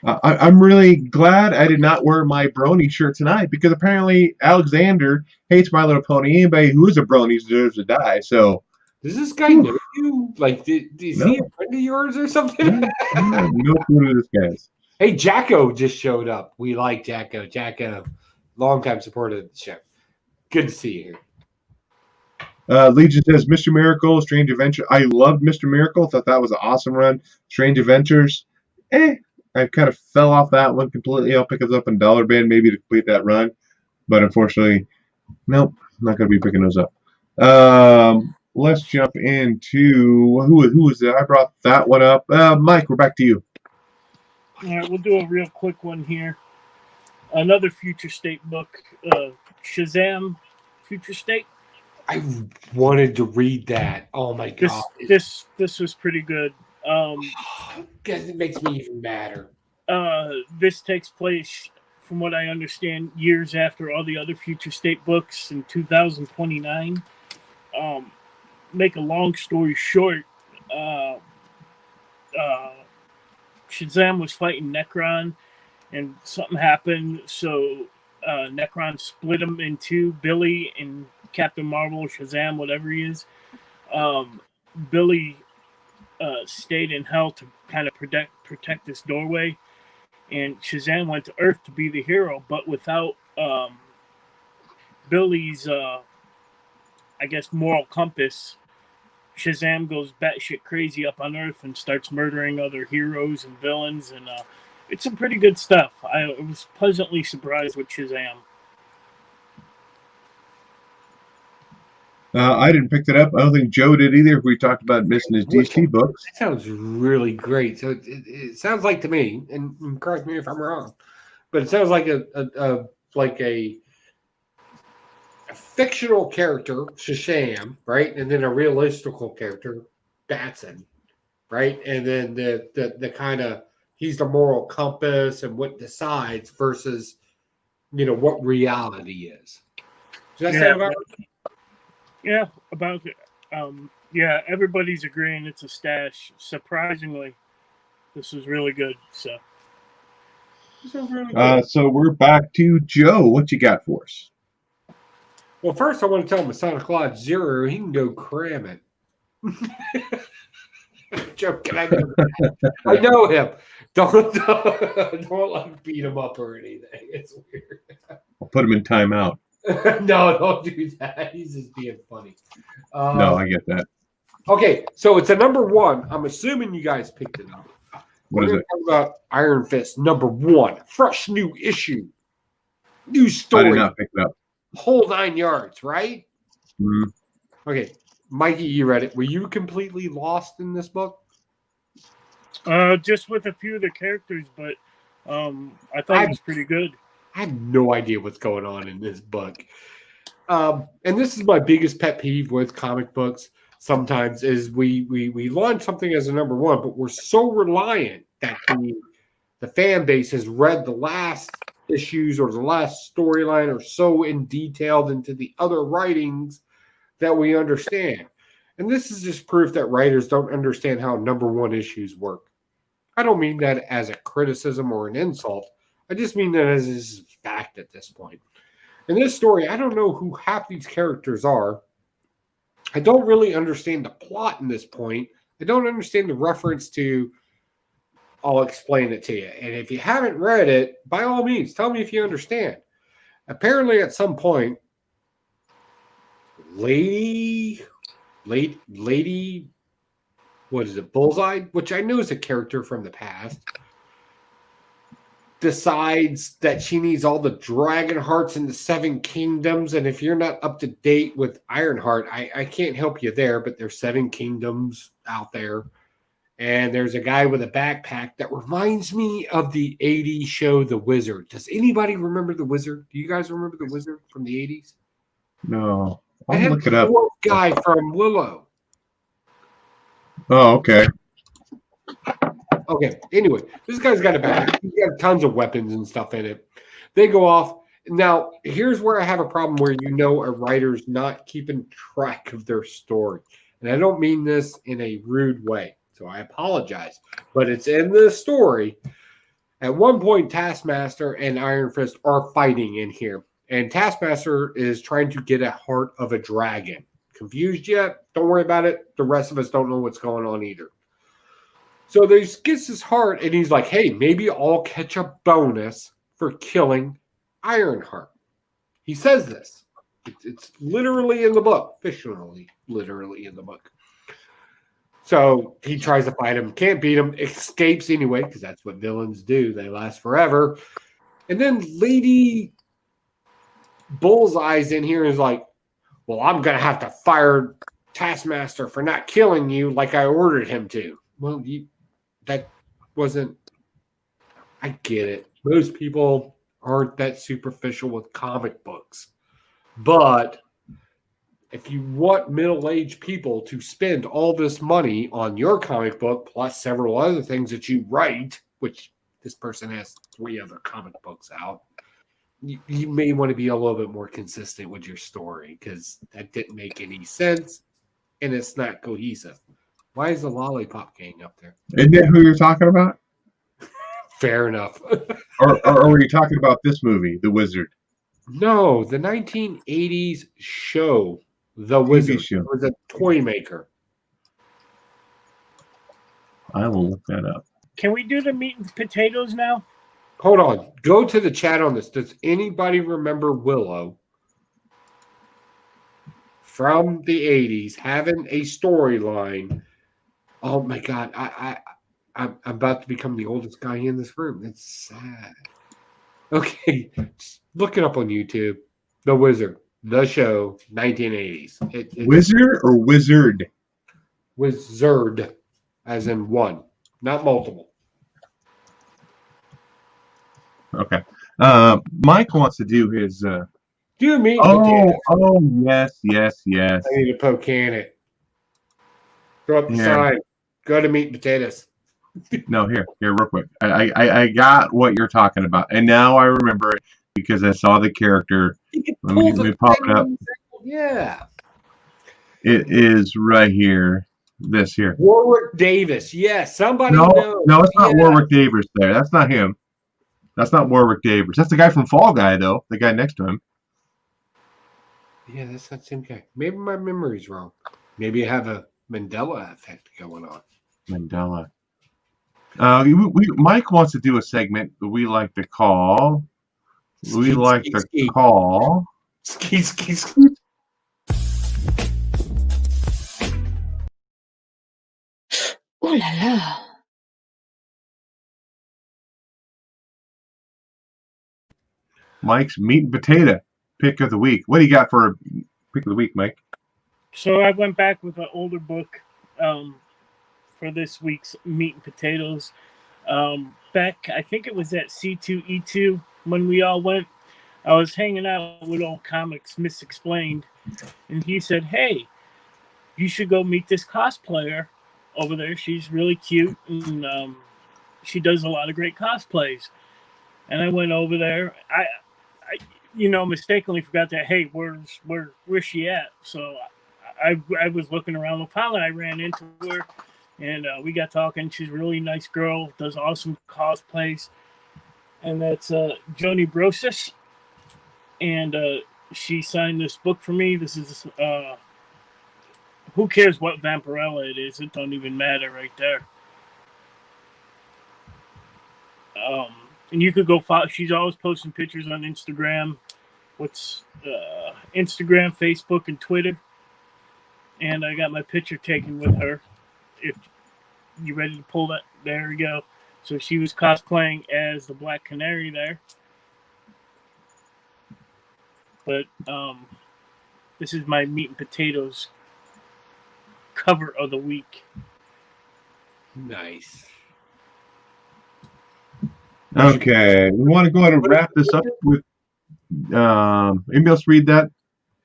I'm really glad I did not wear my brony shirt tonight because apparently Alexander hates My Little Pony. Anybody who is a brony deserves to die. So, does this guy know you? Like, is he a friend of yours or something? No clue who this guy is. Hey, Jacko just showed up. We like Jacko. Jacko, longtime supporter of the show. Good to see you here. Legion says Mr. Miracle, Strange Adventure. I loved Mr. Miracle. Thought that was an awesome run. Strange Adventures. I kind of fell off that one completely. I'll pick it up in Dollar Band maybe to complete that run. But unfortunately, nope. I'm not going to be picking those up. Let's jump into who was it? I brought that one up. Mike, we're back to you. All right, we'll do a real quick one here. Another Future State book, Shazam Future State. I wanted to read that. Oh my god. This was pretty good. It makes me even madder. This takes place, from what I understand, years after all the other Future State books in 2029. Make a long story short, Shazam was fighting Necron, and something happened, so Necron split him into Billy and Captain Marvel, Shazam, whatever he is. Billy stayed in hell to kind of protect this doorway, and Shazam went to Earth to be the hero, but without Billy's, I guess, moral compass, Shazam goes batshit crazy up on Earth and starts murdering other heroes and villains, and it's some pretty good stuff. I was pleasantly surprised with Shazam. I didn't pick it up. I don't think Joe did either. We talked about missing his DC books. That sounds really great. So it sounds like to me, and correct me if I'm wrong, but it sounds like a fictional character, Shazam, right, and then a realistical character, Batson, right, and then the kind of he's the moral compass and what decides versus what reality is. Does that sound about right? Yeah, about it. Yeah, everybody's agreeing it's a stash. Surprisingly, this was really good. So we're back to Joe. What you got for us? Well, first I want to tell Masonic Lodge Zero he can go cram it. Joking. I know him. Don't let him beat him up or anything. It's weird. I'll put him in timeout. No, don't do that. He's just being funny. No, I get that. Okay, so it's a number one. I'm assuming you guys picked it up. What is it? Talk about Iron Fist number one. Fresh new issue. New story. I did not pick it up. Whole 9 yards, right? Mm. Okay, Mikey, you read it. Were you completely lost in this book? Just with a few of the characters, but I thought it was pretty good. I have no idea what's going on in this book. And this is my biggest pet peeve with comic books sometimes is we launch something as a number one, but we're so reliant that the fan base has read the last issues or the last storyline or so in detailed into the other writings that we understand. And this is just proof that writers don't understand how number one issues work. I don't mean that as a criticism or an insult. I just mean that as a fact at this point. In this story, I don't know who half these characters are. I don't really understand the plot in this point. I don't understand the reference to. I'll explain it to you. And if you haven't read it, by all means, tell me if you understand. Apparently, at some point, Lady, what is it? Bullseye, which I know is a character from the past, decides that she needs all the dragon hearts in the seven kingdoms. And if you're not up to date with Ironheart, I can't help you there, but there's seven kingdoms out there. And there's a guy with a backpack that reminds me of the 80s show The Wizard. Does anybody remember The Wizard? Do you guys remember The Wizard from the 80s? No, I I'll had look it up. the guy from Willow. Oh, okay. Okay. Anyway, this guy's got a backpack. He's got tons of weapons and stuff in it. They go off. Now, here's where I have a problem where a writer's not keeping track of their story. And I don't mean this in a rude way, so I apologize. But it's in the story. At one point, Taskmaster and Iron Fist are fighting in here. And Taskmaster is trying to get a heart of a dragon. Confused yet? Don't worry about it. The rest of us don't know what's going on either. So he gets his heart, and he's like, hey, maybe I'll catch a bonus for killing Ironheart. He says this. It's literally in the book. Fictionally, literally in the book. So he tries to fight him. Can't beat him. Escapes anyway, because that's what villains do. They last forever. And then Lady Bullseye's in here and is like, well, I'm going to have to fire Taskmaster for not killing you like I ordered him to. Well, that wasn't... I get it. Most people aren't that superficial with comic books. But if you want middle-aged people to spend all this money on your comic book plus several other things that you write, which this person has 3 other comic books out, you may want to be a little bit more consistent with your story because that didn't make any sense and it's not cohesive. Why is the Lollipop Gang up there? Isn't that who you're talking about? Fair enough. or are you talking about this movie, The Wizard? No, the 1980s show, The Wizard. show. It was a toy maker. I will look that up. Can we do the meat and potatoes now? Hold on. Go to the chat on this. Does anybody remember Willow from the 80s having a storyline? Oh my God. I'm about to become the oldest guy in this room. It's sad. Okay. Just look it up on YouTube. The Wizard. The show. 1980s. Wizard or Wizard? Wizard. As in one. Not multiple. Okay. Mike wants to do his... Do me. Oh, yes. I need to poke can it. Throw up the sign. Go to meat and potatoes. No, here, real quick. I got what you're talking about, and now I remember it because I saw the character. Let me pop it up. Yeah. It is right here. This here. Warwick Davis. Yes, somebody knows. No, it's not Warwick Davis there. That's not him. That's not Warwick Davis. That's the guy from Fall Guy, though. The guy next to him. Yeah, that's that same guy. Maybe my memory's wrong. Maybe I have a Mandela effect going on. Mandela. Mike wants to do a segment that we like to call. Ski. Ooh la la. Mike's meat and potato pick of the week. What do you got for pick of the week, Mike? So I went back with an older book for this week's meat and potatoes. Back, I think it was at C2E2 when we all went. I was hanging out with Old Comics Misexplained, and he said, hey, you should go meet this cosplayer over there. She's really cute, and she does a lot of great cosplays. And I went over there. I mistakenly forgot that, hey, where's she at? So I was looking around. Finally, I ran into her, and we got talking. She's a really nice girl, does awesome cosplays. And that's Joni Brosis. And she signed this book for me. This is, who cares what Vampirella it is? It don't even matter right there. And you could go follow. She's always posting pictures on Instagram. What's Instagram, Facebook, and Twitter. And I got my picture taken with her. If you ready to pull that, there we go. So she was cosplaying as the Black Canary there. But this is my meat and potatoes cover of the week. Nice. Okay, we want to go ahead and wrap this up with. Anybody else read that?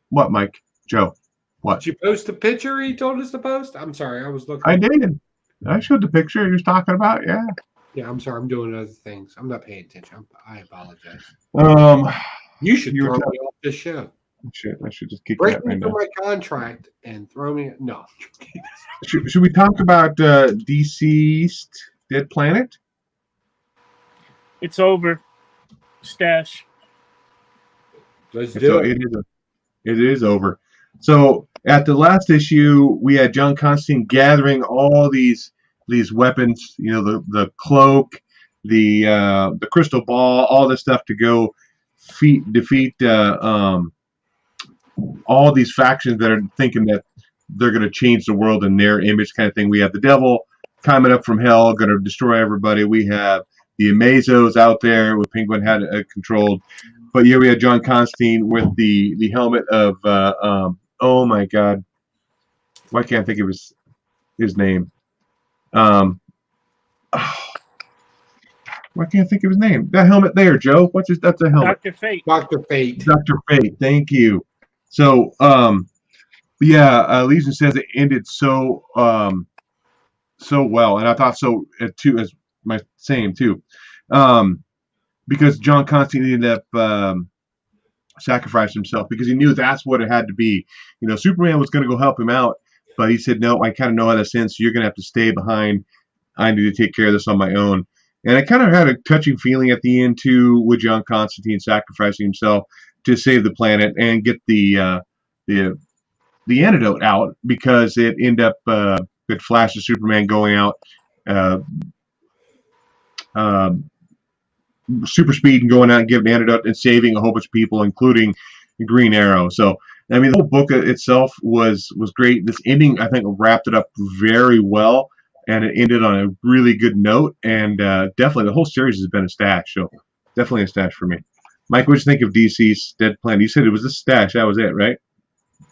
What, Mike? Joe? What? Did you post the picture he told us to post? I'm sorry, I was looking. I did. I showed the picture you was talking about. Yeah. Yeah, I'm sorry. I'm doing other things. I'm not paying attention. I apologize. You should throw me off this show. I should just kick Break that me right from now. my contract and throw me. No. Should we talk about Deceased Dead Planet? It's over. Stash. Let's do it. It is over. So at the last issue, we had John Constantine gathering all these weapons. You know, the cloak, the crystal ball, all this stuff to go defeat all these factions that are thinking that they're going to change the world in their image, kind of thing. We have the devil coming up from hell, going to destroy everybody. We have the Amazos out there with Penguin had controlled. But here we had John Constantine with the helmet of oh my God, why can't I think of his name? Why can't I think of his name? That helmet there, Joe. That's a helmet. Dr. Fate. Dr. Fate. Dr. Fate. Thank you. So Legion says it ended so well, and I thought so too as my same too. Because John Constantine ended up sacrificing himself because he knew that's what it had to be. You know, Superman was going to go help him out, but he said, no, I kind of know how that's in, so you're going to have to stay behind. I need to take care of this on my own. And I kind of had a touching feeling at the end, too, with John Constantine sacrificing himself to save the planet and get the antidote out, because it ended up with Flash and Superman going out super speed and going out and giving an antidote and saving a whole bunch of people, including Green Arrow. So, I mean, the whole book itself was great. This ending, I think, wrapped it up very well, and it ended on a really good note. And definitely, the whole series has been a stash. So, definitely a stash for me. Mike, what do you think of DC's Dead Planet? You said it was a stash. That was it, right?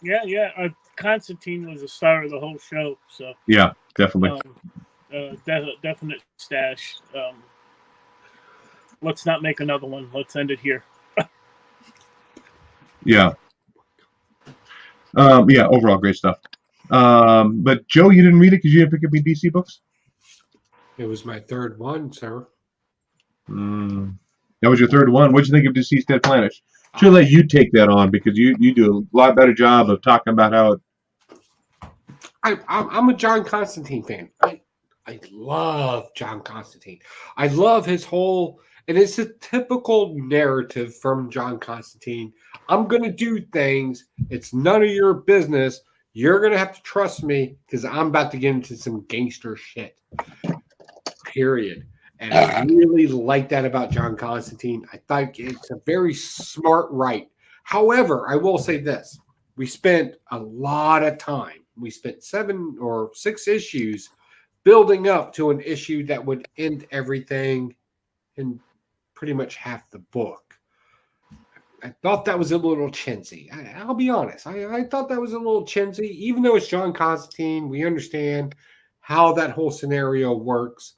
Yeah. Constantine was the star of the whole show. So yeah, definitely. Definite stash. Let's not make another one. Let's end it here. Yeah. Overall, great stuff. But Joe, you didn't read it because you didn't pick up any DC books? It was my third one, sir. That was your third one. What'd you think of Deceased Dead Planet? Should let you take that on, because you do a lot better job of talking about how it. I'm a John Constantine fan. I love John Constantine. I love his whole, and it's a typical narrative from John Constantine. I'm going to do things. It's none of your business. You're going to have to trust me because I'm about to get into some gangster shit. Period. And I really like that about John Constantine. I thought it's a very smart write. However, I will say this. We spent a lot of time. We spent 7 or 6 issues building up to an issue that would end everything in pretty much half the book. I thought that was a little chintzy. I'll be honest. I thought that was a little chintzy. Even though it's John Constantine, we understand how that whole scenario works.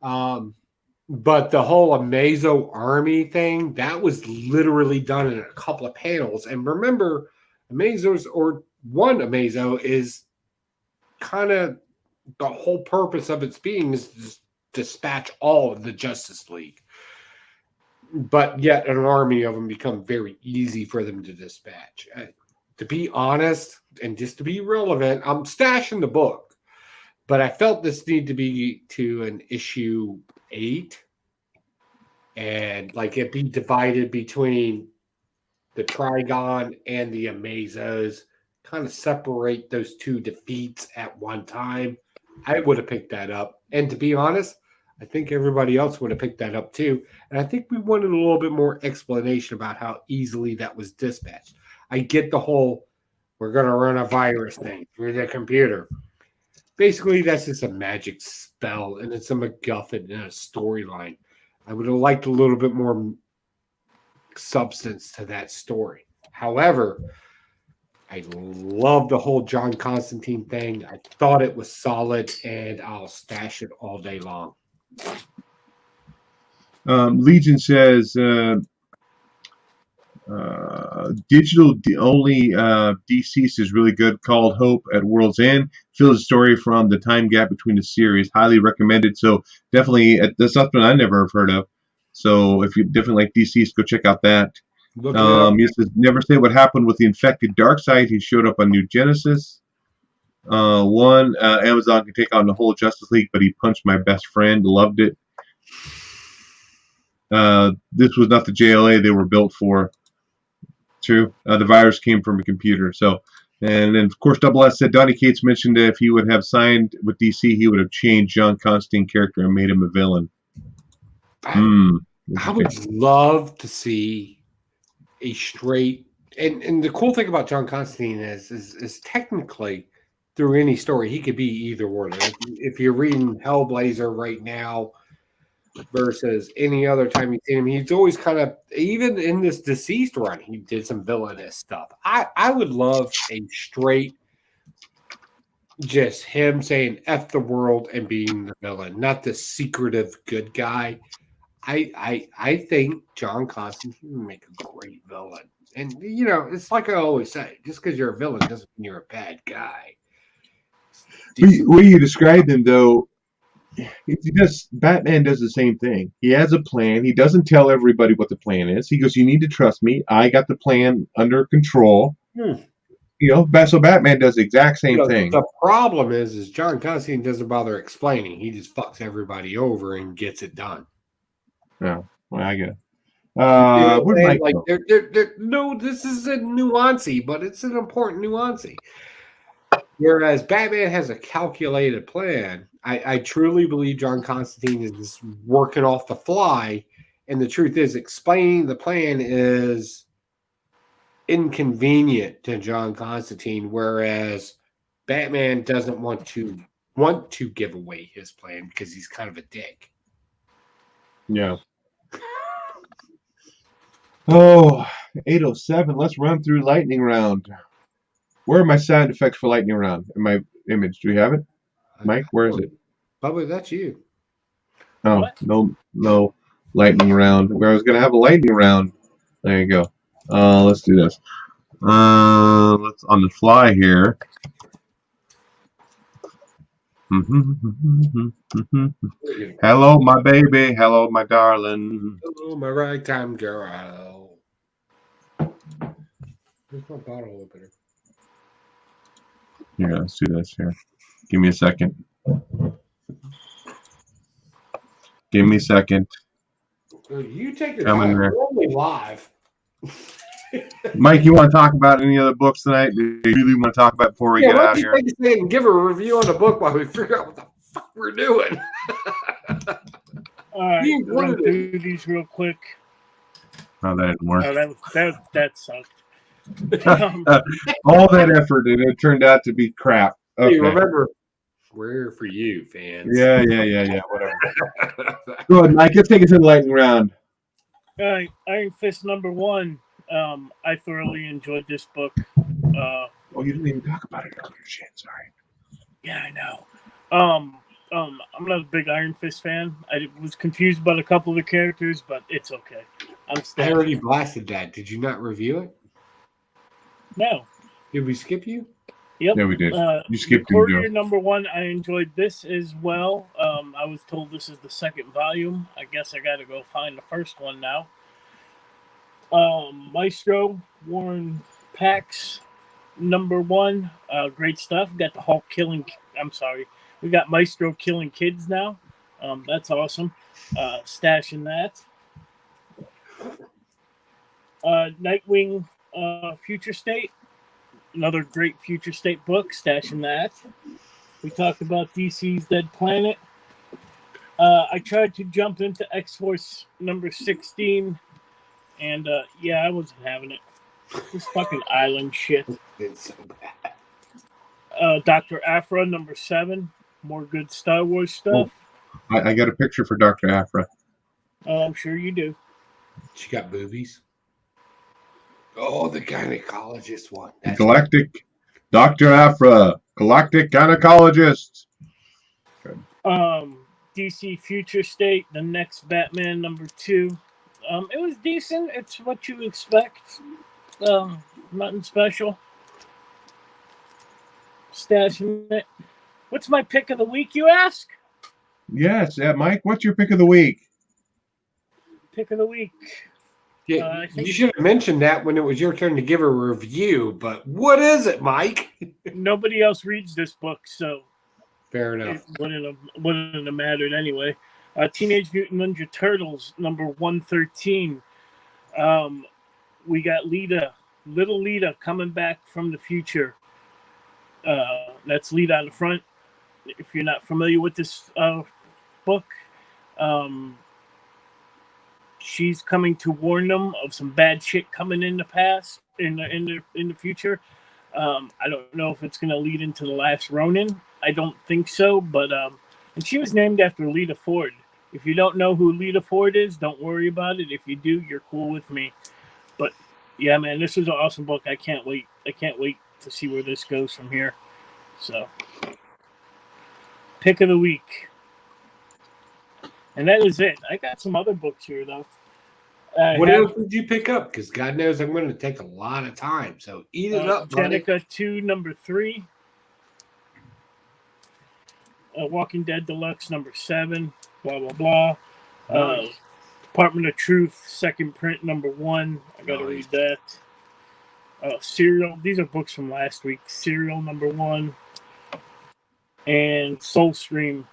But the whole Amazo army thing, that was literally done in a couple of panels. And remember, Amazos, or one Amazo, is kind of the whole purpose of its being is to dispatch all of the Justice League. But yet an army of them become very easy for them to dispatch. To be honest, and just to be relevant, I'm stashing the book. But I felt this needed to be to an issue 8. And like it be divided between the Trigon and the Amazos. Kind of separate those two defeats at one time. I would have picked that up. And to be honest, I think everybody else would have picked that up too. And I think we wanted a little bit more explanation about how easily that was dispatched. I get the whole we're going to run a virus thing through the computer. Basically, that's just a magic spell, and it's a MacGuffin in a storyline. I would have liked a little bit more substance to that story. However, I love the whole John Constantine thing. I thought it was solid, and I'll stash it all day long. Legion says digital only deceased is really good, called Hope at World's End. Feels a story from the time gap between the series. Highly recommended. So definitely, that's something I never have heard of. So if you definitely like deceased, go check out that. He says, never say what happened with the infected Darkseid. He showed up on New Genesis. Amazon can take on the whole Justice League, but he punched my best friend. Loved it. This was not the JLA they were built for. True. The virus came from a computer. So, and then of course, Double S said Donny Cates mentioned that if he would have signed with DC, he would have changed John Constantine's character and made him a villain. I would love to see a straight. And the cool thing about John Constantine is technically through any story he could be either one. If you're reading Hellblazer right now versus any other time you've seen him, he's always kind of, even in this deceased run, he did some villainous stuff. I would love a straight, just him saying F the world and being the villain, not the secretive good guy. I think John Constantine would make a great villain. And, you know, it's like I always say, just because you're a villain doesn't mean you're a bad guy. The way you described him, though, Batman does the same thing. He has a plan. He doesn't tell everybody what the plan is. He goes, you need to trust me. I got the plan under control. You know, so Batman does the exact same thing. The problem is John Constantine doesn't bother explaining. He just fucks everybody over and gets it done. Oh, well, I get it. No, this is a nuancy, but it's an important nuancy. Whereas Batman has a calculated plan, I truly believe John Constantine is working off the fly. And the truth is, explaining the plan is inconvenient to John Constantine, whereas Batman doesn't want to give away his plan because he's kind of a dick. Yeah. Oh, 807. Let's run through lightning round. Where are my sound effects for lightning round in my image? Do you have it? Mike, where is it? Probably that's you. Oh, no lightning round. Where I was going to have a lightning round. There you go. Let's do this. Let's on the fly here. Hello, my baby. Hello, my darling. Hello, my ragtime girl. Where's my bottle opener? Here, let's do this here. Give me a second. Give me a second. You take your time. We're only live. Mike, you want to talk about any other books tonight? Do you really want to talk about before we get out of here? Take a second and give a review on the book while we figure out what the fuck we're doing. All right, run through these real quick. Oh, that didn't work. That sucked. All that effort and it turned out to be crap. Okay. Hey, remember, we're here for you, fans. Yeah. Whatever. Go ahead, Mike. Let's take it to the lightning round. All right, Iron Fist #1. I thoroughly enjoyed this book. You didn't even talk about it earlier. Shit, sorry. Yeah, I know. I'm not a big Iron Fist fan. I was confused about a couple of the characters, but it's okay. I already blasted that. Did you not review it? No. Did we skip you? Yep. Yeah, we did. You skipped Courier #1. I enjoyed this as well. I was told this is the second volume. I guess I got to go find the first one now. Maestro, Warren Pax, #1. Great stuff. Got the Hulk killing. I'm sorry. We got Maestro killing kids now. That's awesome. Stashing that. Nightwing, Future State. Another great Future State book. Stashing that. We talked about DC's Dead Planet. I tried to jump into X-Force #16. And, I wasn't having it. This fucking island shit. It's so bad. Dr. Afra, number 7. More good Star Wars stuff. I got a picture for Dr. Afra. I'm sure you do. She got boobies. Oh, the gynecologist one. That's Galactic Dr. Afra, Galactic Gynecologist. DC Future State, the next Batman, number 2. It was decent. It's what you expect. Nothing special. Stashing it. What's my pick of the week, you ask? Yes, Mike, what's your pick of the week? Pick of the week. Yeah, you should have mentioned that when it was your turn to give a review, but what is it, Mike? Nobody else reads this book, so fair enough. It wouldn't have mattered anyway. Teenage Mutant Ninja Turtles, number 113. We got little Lita coming back from the future. That's Lita on the front. If you're not familiar with this book, she's coming to warn them of some bad shit coming in the past, in the future. I don't know if it's going to lead into the last Ronin. I don't think so, but and she was named after Lita Ford. If you don't know who Lita Ford is, don't worry about it. If you do, you're cool with me. But yeah, man, this is an awesome book. I can't wait. I can't wait to see where this goes from here. So, pick of the week. And that is it. I got some other books here, though. What else did you pick up? Because God knows I'm going to take a lot of time. So eat it up, buddy. Jenica 2, number 3. Walking Dead Deluxe, number 7. Blah, blah, blah. Nice. Department of Truth, second print, number 1. I got to read that. Serial. These are books from last week. Serial, number 1. And Soulstream,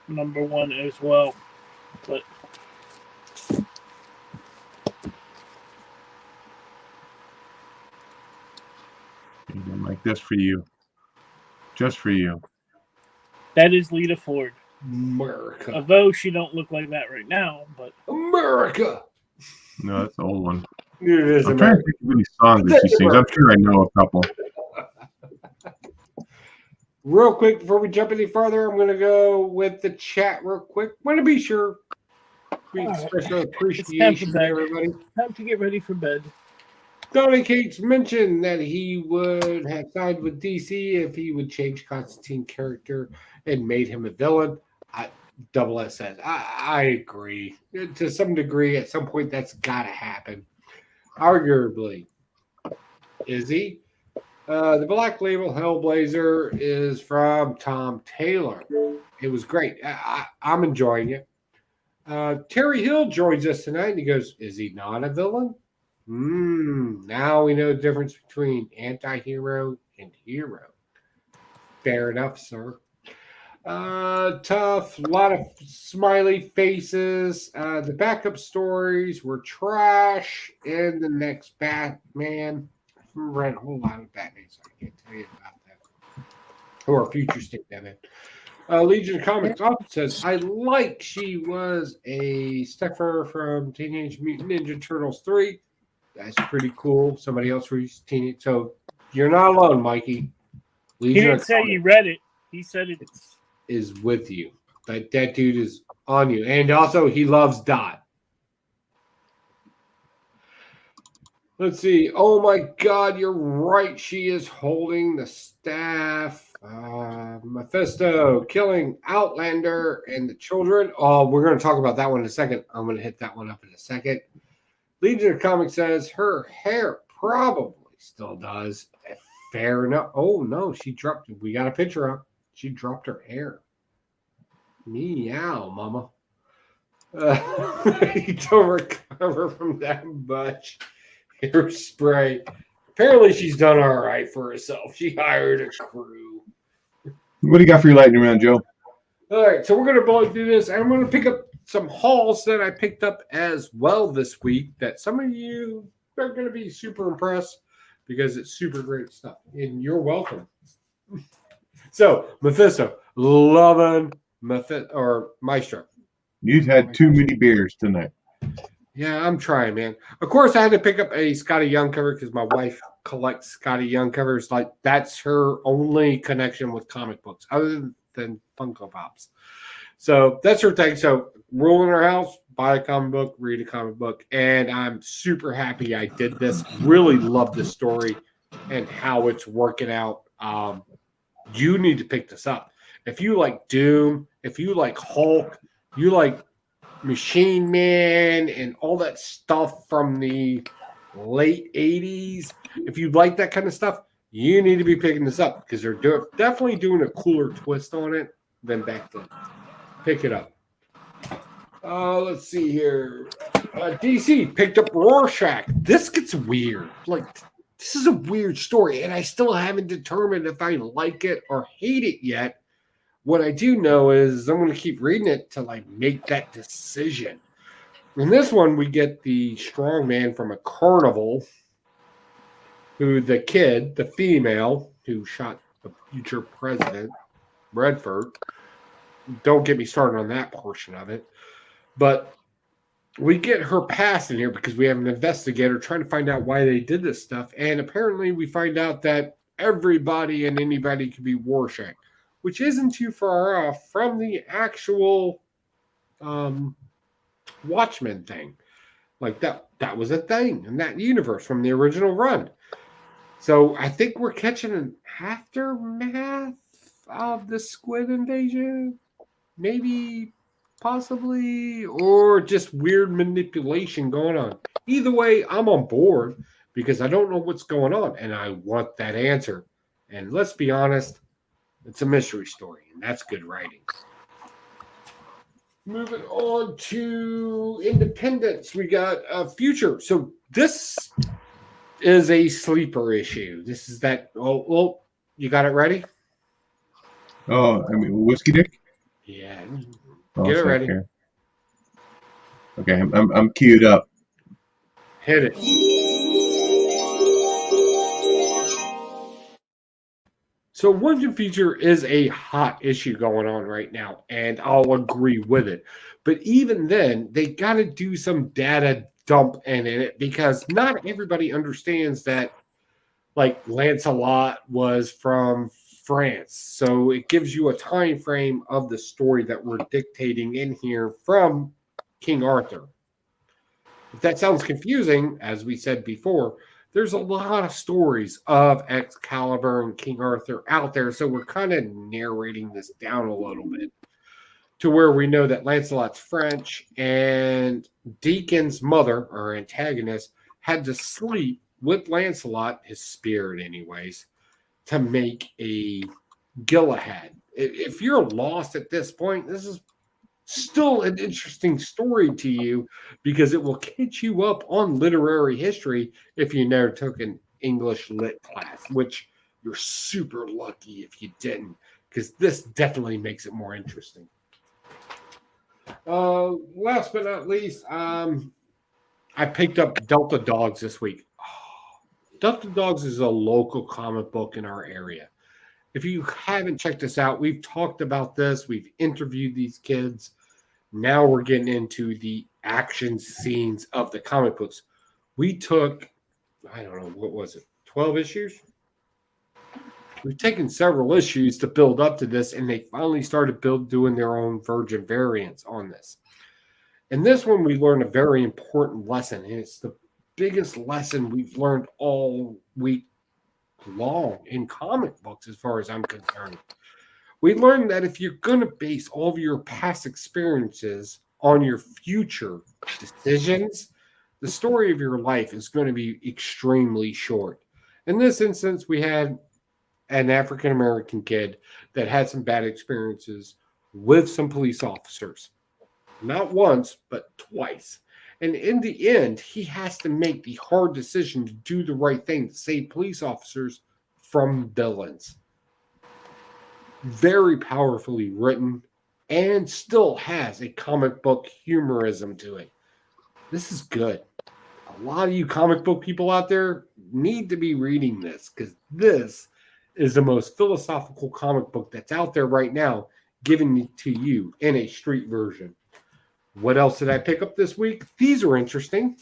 number 1 as well. But I'm like this for you. Just for you. that is Lita Ford. America. Although she don't look like that right now, but America. No, that's the old one. It is I'm trying to think of any songs that she sings. I'm sure I know a couple. Real quick, before we jump any further, I'm going to go with the chat real quick. Want to be sure we express our appreciation to everybody. Time to get ready for bed. Donny Cates mentioned that he would have sided with DC if he would change Constantine's character and made him a villain. Double S says, I agree. To some degree, at some point, that's got to happen. Arguably. Is he? The Black Label Hellblazer is from Tom Taylor. It was great. I'm enjoying it. Terry Hill joins us tonight, and he goes, is he not a villain? Now we know the difference between anti-hero and hero. Fair enough, sir. Tough, a lot of smiley faces. The backup stories were trash, and the next Batman. I've read a whole lot of Batman, so I can't tell you about that. Or Future State Batman. Legion of Comics also says, I like she was a stepper from Teenage Mutant Ninja Turtles 3. That's pretty cool. Somebody else reads Teenage. So you're not alone, Mikey. He didn't say you read it. He said it is with you. That dude is on you. And also, he loves Dot. Let's see. Oh, my God. You're right. She is holding the staff. Mephisto killing Outlander and the children. Oh, we're going to talk about that one in a second. I'm going to hit that one up in a second. Legion of Comics says her hair probably still does. Fair enough. Oh, no. She dropped it. We got a picture up. She dropped her hair. Meow, mama. Don't recover from that much hairspray. Apparently, she's done all right for herself. She hired a crew. What do you got for your lightning round, Joe? All right, so we're going to blow through this, and I'm going to pick up some hauls that I picked up as well this week that some of you are going to be super impressed because it's super great stuff. And you're welcome. So, Mephisto, loving Maestro. You've had too many beers tonight. Yeah, I'm trying, man. Of course, I had to pick up a Scotty Young cover because my wife collects Scotty Young covers. Like, that's her only connection with comic books, other than Funko Pops. So that's her thing. So, rule in her house: buy a comic book, read a comic book, and I'm super happy I did this. Really love the story and how it's working out. You need to pick this up if you like Doom, if you like Hulk, you like Machine Man and all that stuff from the late 80s. If you like that kind of stuff, you need to be picking this up because they're definitely doing a cooler twist on it than back then. Pick it up. Let's see here. DC picked up Rorschach. This gets weird. Like, this is a weird story, and I still haven't determined if I like it or hate it yet. What I do know is I'm going to keep reading it till I make that decision. In this one, we get the strong man from a carnival, who the kid, the female, who shot the future president, Redford. Don't get me started on that portion of it. But we get her past in here because we have an investigator trying to find out why they did this stuff. And apparently, we find out that everybody and anybody can be Rorschach, which isn't too far off from the actual Watchmen thing. Like that was a thing in that universe from the original run. So I think we're catching an aftermath of the squid invasion, maybe, possibly, or just weird manipulation going on. Either way, I'm on board because I don't know what's going on and I want that answer. And let's be honest, it's a mystery story, and that's good writing. Moving on to Independence, we got Future. So this is a sleeper issue. This is that. Oh, well, you got it ready? Oh, I mean, whiskey dick. Yeah, Oh, get it ready. here. Okay, I'm queued up. Hit it. So, Wonder Future is a hot issue going on right now, and I'll agree with it. But even then, they got to do some data dump in it because not everybody understands that, like, Lancelot was from France. So it gives you a time frame of the story that we're dictating in here from King Arthur. If that sounds confusing, as we said before, there's a lot of stories of Excalibur and King Arthur out there. So we're kind of narrating this down a little bit to where we know that Lancelot's French and Deacon's mother, our antagonist, had to sleep with Lancelot, his spirit, anyways, to make a Galahad. If you're lost at this point, this is still an interesting story to you because it will catch you up on literary history if you never took an English lit class, which you're super lucky if you didn't, because this definitely makes it more interesting. Last but not least, I picked up Delta Dogs this week. Delta Dogs is a local comic book in our area. If you haven't checked this out, we've talked about this. We've interviewed these kids. Now we're getting into the action scenes of the comic books. We took, I don't know, what was it, 12 issues? We've taken several issues to build up to this, and they finally started doing their own Virgin variants on this. In this one, we learned a very important lesson, and it's the biggest lesson we've learned all week long in comic books, as far as I'm concerned. We learned that if you're going to base all of your past experiences on your future decisions, the story of your life is going to be extremely short. In this instance, we had an African American kid that had some bad experiences with some police officers. Not once, but twice. And in the end, he has to make the hard decision to do the right thing to save police officers from villains. Very powerfully written and still has a comic book humorism to it. This is good. A lot of you comic book people out there need to be reading this because this is the most philosophical comic book that's out there right now, given it to you in a street version. What else did I pick up this week? These are interesting.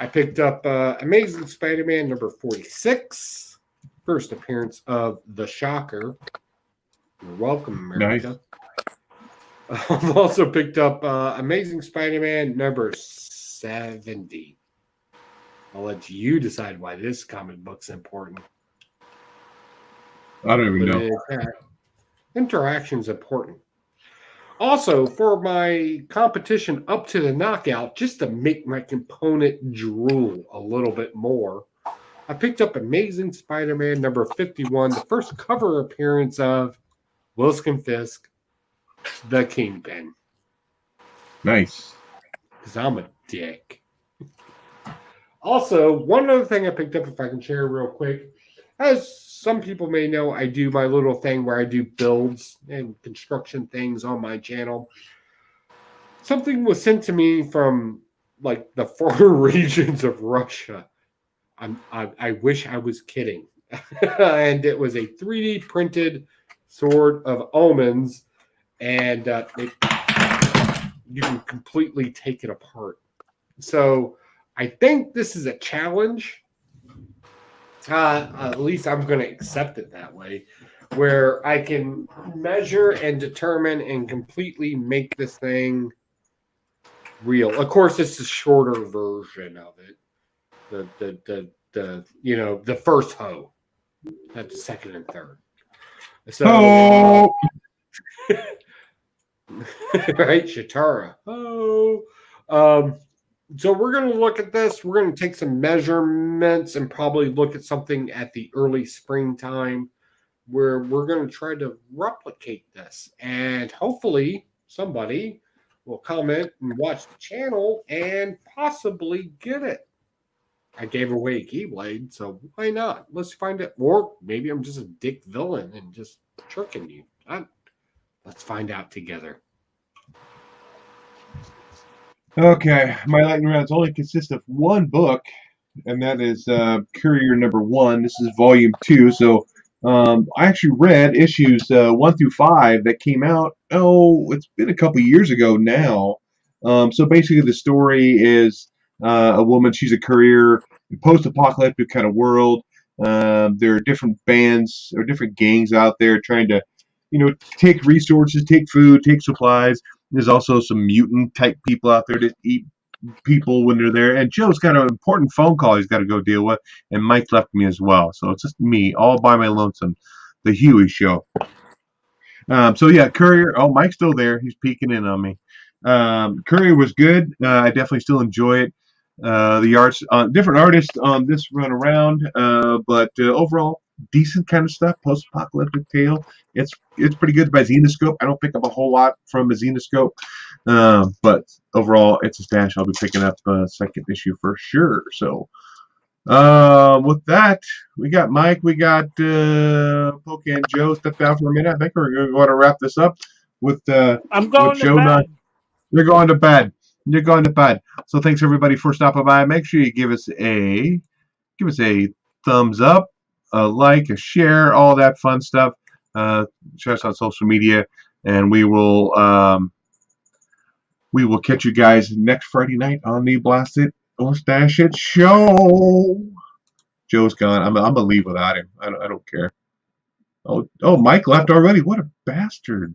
I picked up Amazing Spider-Man number 46. First appearance of the Shocker. You're welcome, America. Nice. I've also picked up Amazing Spider-Man number 70. I'll let you decide why this comic book's important. I don't even know. Interaction's important. Also, for my competition up to the knockout, just to make my component drool a little bit more, I picked up Amazing Spider-Man number 51, the first cover appearance of Wilson Fisk, the Kingpin. Nice. Because I'm a dick. Also, one other thing I picked up, if I can share real quick, as some people may know, I do my little thing where I do builds and construction things on my channel. Something was sent to me from like the far regions of Russia. I wish I was kidding. And it was a 3D printed Sword of Omens, and you can completely take it apart. So I think this is a challenge. At least I'm going to accept it that way, where I can measure and determine and completely make this thing real. Of course, it's a shorter version of it. The first hoe, not the second and third. So, right, Shatara. So we're going to look at this. We're going to take some measurements and probably look at something at the early springtime where we're going to try to replicate this. And hopefully somebody will comment and watch the channel and possibly get it. I gave away a Keyblade, so why not? Let's find it. Or maybe I'm just a dick villain and just tricking you. Let's find out together. Okay, my lightning rounds only consist of one book, and that is Courier number 1. This is volume 2. So I actually read issues 1 through 5 that came out. Oh, it's been a couple years ago now. So basically, the story is a woman. She's a courier, post-apocalyptic kind of world. There are different bands or different gangs out there trying to, take resources, take food, take supplies. There's also some mutant type people out there that eat people when they're there. And Joe's got an important phone call he's got to go deal with. And Mike left me as well. So it's just me all by my lonesome. The Huey Show. So yeah, Courier. Oh, Mike's still there. He's peeking in on me. Courier was good. I definitely still enjoy it. The arts, different artists on this run around. But overall, decent kind of stuff. Post-apocalyptic tale. It's pretty good by Zenoscope. I don't pick up a whole lot from a Zenoscope, but overall, it's a stash. I'll be picking up second issue for sure. So, with that, we got Mike, we got Poke and Joe stepped out for a minute. I think we're going to wrap this up with I'm going with to Joe. bed. You're going to bed. You're going to bed. So thanks everybody for stopping by. Make sure you give us a thumbs up, a like, a share, all that fun stuff. Share us on social media, and we will catch you guys next Friday night on the Blastin or Stash It show. Joe's gone. I'm gonna leave without him. I don't care. Oh, Mike left already. What a bastard.